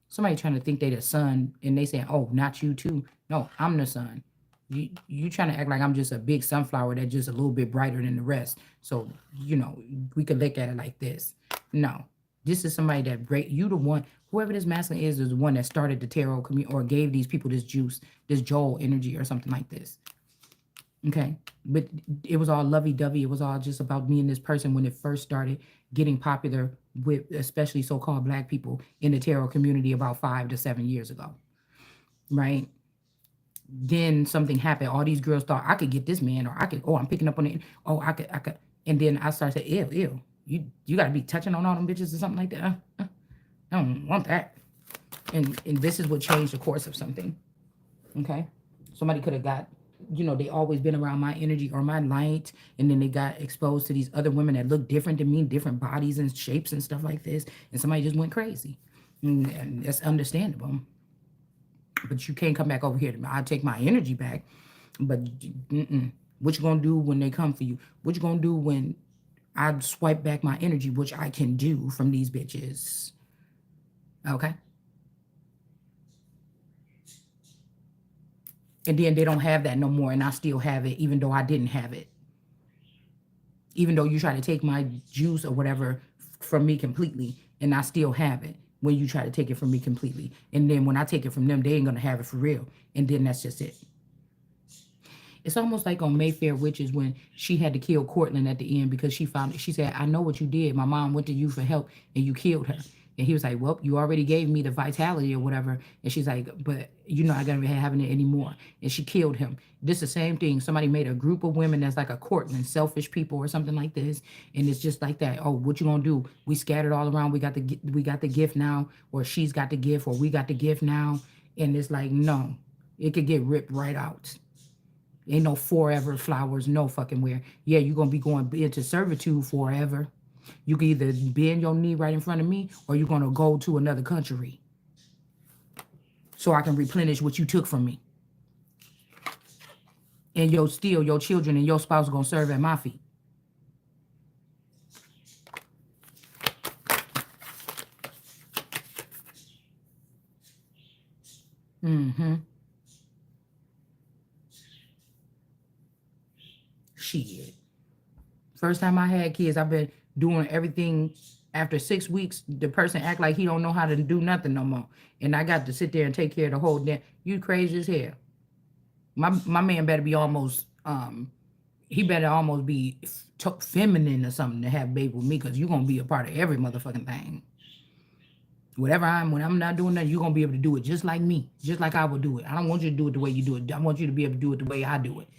Somebody trying to think they the sun and they say, oh, not you too. No, I'm the sun. You trying to act like I'm just a big sunflower that's just a little bit brighter than the rest. So, we could look at it like this. No, this is somebody that you the one, whoever this masculine is the one that started the tarot community or gave these people this juice, this Joel energy or something like this. Okay. But it was all lovey-dovey. It was all just about me and this person when it first started getting popular with especially so-called Black people in the tarot community about 5 to 7 years ago. Right? Then something happened. All these girls thought I could get this man, or I could, I'm picking up on it. Oh, I could. And then I started saying, ew. You got to be touching on all them bitches or something like that. I don't want that. And this is what changed the course of something. Okay? Somebody could have got, they always been around my energy or my light, and then they got exposed to these other women that look different than me, different bodies and shapes and stuff like this, and somebody just went crazy. And that's understandable. But you can't come back over here to me. I'll take my energy back. But what you gonna do when they come for you? What you gonna do when I swipe back my energy, which I can do from these bitches? Okay? And then they don't have that no more, and I still have it, even though I didn't have it. Even though you try to take my juice or whatever from me completely, and I still have it when you try to take it from me completely. And then when I take it from them, they ain't going to have it for real. And then that's just it. It's almost like on Mayfair Witches when she had to kill Cortland at the end because she found it. She said, I know what you did. My mom went to you for help and you killed her. And he was like, well, you already gave me the vitality or whatever. And she's like, but I gotta be having it anymore. And she killed him. This the same thing. Somebody made a group of women that's like a court and selfish people or something like this. And it's just like that. Oh, what you gonna do? We scattered all around. We got the gift now, or she's got the gift, or we got the gift now. And it's like, no, it could get ripped right out. Ain't no forever flowers, no fucking where. Yeah, you're gonna be going into servitude forever. You can either bend your knee right in front of me, or you're gonna go to another country so I can replenish what you took from me. And your children and your spouse are gonna serve at my feet. Mm-hmm. Shit. First time I had kids, I've been doing everything. After 6 weeks, the person act like he don't know how to do nothing no more. And I got to sit there and take care of the whole damn. You crazy as hell. My man better be almost he better almost be feminine or something to have a baby with me, because you're gonna be a part of every motherfucking thing. Whatever when I'm not doing that, you're gonna be able to do it just like me, just like I would do it. I don't want you to do it the way you do it. I want you to be able to do it the way I do it.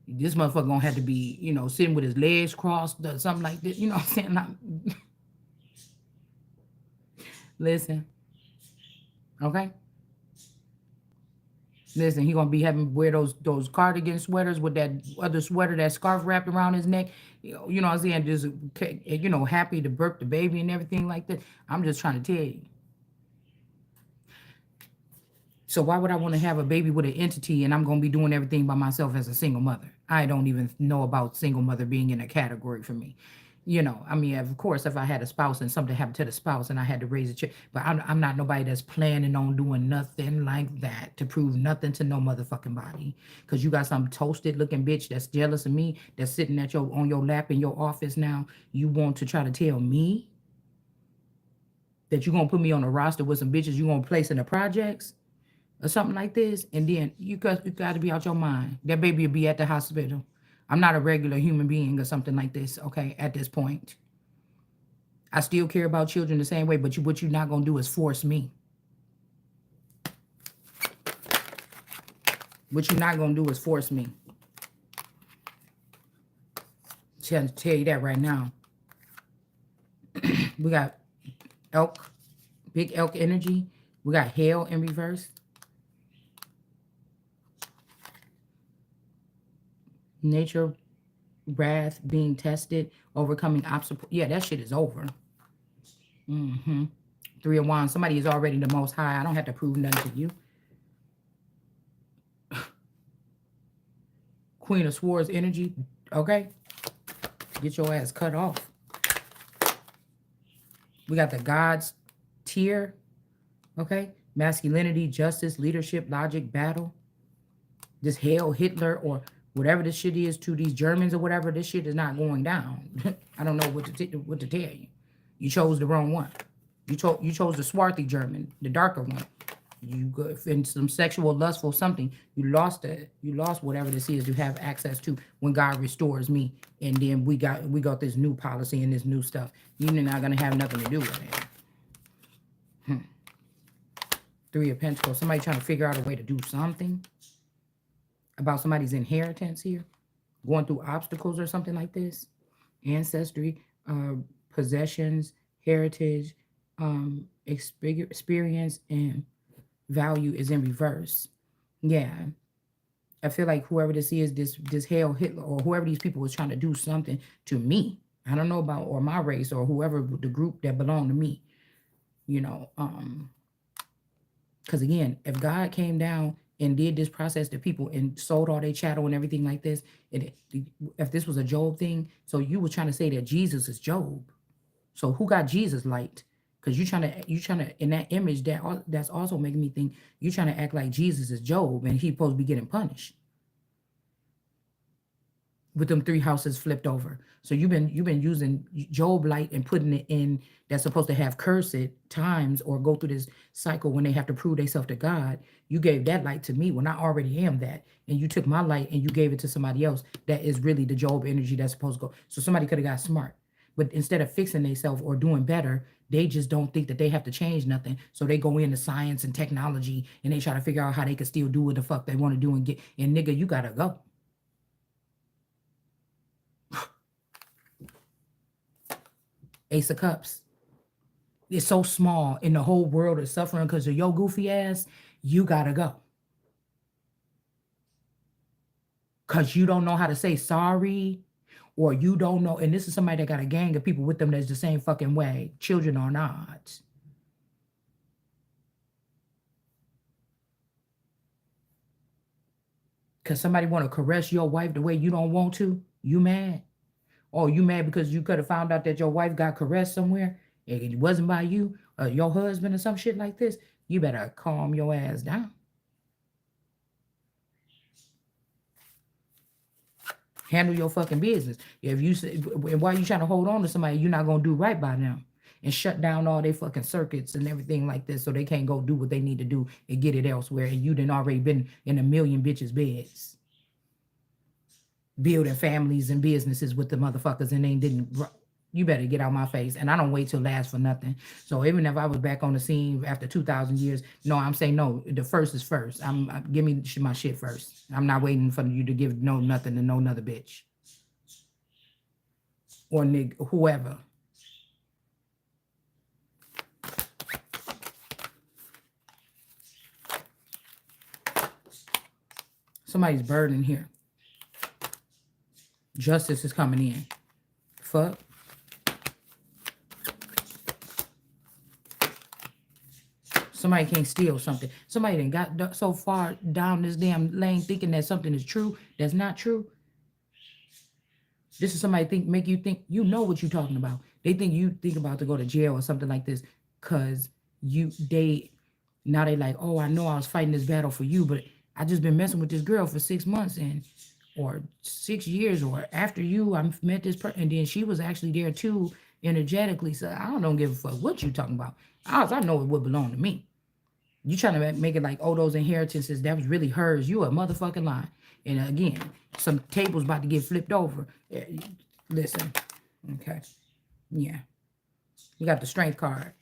This motherfucker gonna have to be, sitting with his legs crossed or something like this. You know what I'm saying? Listen, okay? Listen, he gonna be having wear those cardigan sweaters with that other sweater, that scarf wrapped around his neck. You know what I'm saying? Just happy to birth the baby and everything like that. I'm just trying to tell you. So why would I want to have a baby with an entity and I'm gonna be doing everything by myself as a single mother? I don't even know about single mother being in a category for me. I mean, of course, if I had a spouse and something happened to the spouse and I had to raise a child, but I'm not nobody that's planning on doing nothing like that to prove nothing to no motherfucking body. Because you got some toasted looking bitch that's jealous of me, that's sitting on your lap in your office now. You want to try to tell me that you're gonna put me on a roster with some bitches you gonna place in the projects or something like this, and then you got to be out your mind. That baby will be at the hospital. I'm not a regular human being or something like this, okay, at this point. I still care about children the same way, but what you're not going to do is force me. What you're not going to do is force me. I'm to tell you that right now. We got elk, big elk energy. We got hell in reverse. Nature, wrath, being tested, overcoming obstacles. Yeah, that shit is over. Mm-hmm. 3 of Wands. Somebody is already the most high. I don't have to prove nothing to you. Queen of Swords energy. Okay. Get your ass cut off. We got the God's tier. Okay. Masculinity, justice, leadership, logic, battle. This hell, Hitler, or whatever this shit is to these Germans or whatever, this shit is not going down. I don't know what to tell you. You chose the wrong one. You chose the swarthy German, the darker one. You go in some sexual, lustful something. You lost it. You lost whatever this is you have access to when God restores me. And then we got this new policy and this new stuff. You're not gonna have nothing to do with it. 3 of Pentacles. Somebody trying to figure out a way to do something about somebody's inheritance here, going through obstacles or something like this. Ancestry, possessions, heritage, experience, and value is in reverse. Yeah. I feel like whoever this is, this hell Hitler, or whoever these people was trying to do something to me. I don't know about, or my race, or whoever the group that belonged to me. Because again, if God came down and did this process to people and sold all their chattel and everything like this, if this was a Job thing, so you were trying to say that Jesus is Job. So who got Jesus light? Because you trying to in that image, that's also making me think you're trying to act like Jesus is Job and he's supposed to be getting punished with them 3 houses flipped over. So you've been using Job light and putting it in that's supposed to have cursed times or go through this cycle when they have to prove themselves to God. You gave that light to me when I already am that, and you took my light and you gave it to somebody else that is really the Job energy that's supposed to go. So somebody could have got smart. But instead of fixing themselves or doing better, they just don't think that they have to change nothing. So they go into science and technology and they try to figure out how they can still do what the fuck they want to do and get. And nigga, you gotta go. Ace of Cups. It's so small and the whole world is suffering because of your goofy ass. You gotta go. Because you don't know how to say sorry, or you don't know. And this is somebody that got a gang of people with them that's the same fucking way. Children are not. Because somebody want to caress your wife the way you don't want to. You mad? Or you mad because you could have found out that your wife got caressed somewhere and it wasn't by you or your husband or some shit like this? You better calm your ass down. Handle your fucking business. If you say, and why you trying to hold on to somebody, you're not gonna do right by them and shut down all their fucking circuits and everything like this, so they can't go do what they need to do and get it elsewhere. And you done already been in a million bitches' beds, building families and businesses with the motherfuckers, and they didn't. You better get out my face. And I don't wait till last for nothing. So even if I was back on the scene after 2,000 years, no, I'm saying no. The first is first. Give me my shit first. I'm not waiting for you to give no nothing to no another bitch or nigga, whoever. Somebody's burden here. Justice is coming in. Fuck. Somebody can't steal something. Somebody done got so far down this damn lane thinking that something is true that's not true. This is somebody make you think you know what you're talking about. They think you think about to go to jail or something like this because now they like, oh, I know I was fighting this battle for you, but I just been messing with this girl for 6 months or 6 years, or after you, I met this person, and then she was actually there too, energetically. So I don't give a fuck what you talking about. I know it would belong to me. You trying to make it like, oh, those inheritances, that was really hers. You a motherfucking lie. And again, some tables about to get flipped over. Listen, okay, yeah. You got the strength card.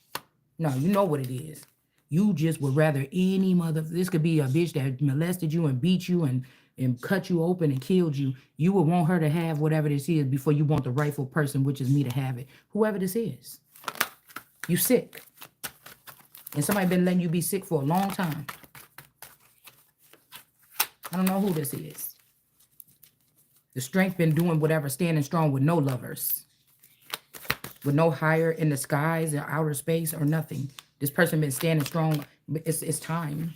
No, you know what it is. You just would rather any this could be a bitch that molested you and beat you and cut you open and killed you. You would want her to have whatever this is before you want the rightful person, which is me, to have it. Whoever this is. You sick. And somebody been letting you be sick for a long time. I don't know who this is. The strength been doing whatever, standing strong with no lovers. With no higher in the skies or outer space or nothing. This person been standing strong. It's time.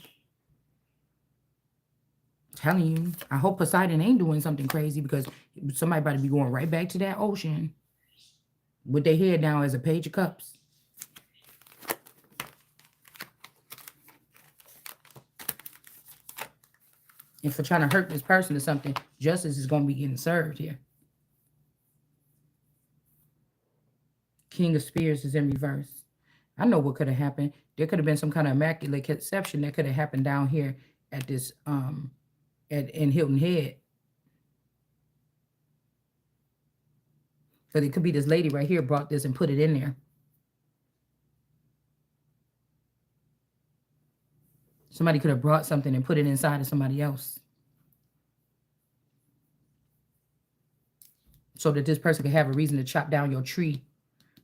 I'm telling you. I hope Poseidon ain't doing something crazy, because somebody about to be going right back to that ocean with their head down as a page of cups. And for trying to hurt this person or something, justice is going to be getting served here. King of Spears is in reverse. I know what could have happened. There could have been some kind of immaculate conception that could have happened down here at this in Hilton Head. But it could be this lady right here brought this and put it in there. Somebody could have brought something and put it inside of somebody else, so that this person could have a reason to chop down your tree,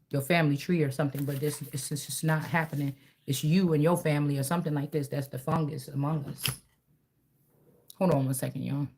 your family tree or something. But it's just not happening. It's you and your family or something like this. That's the fungus among us. Hold on one second, y'all.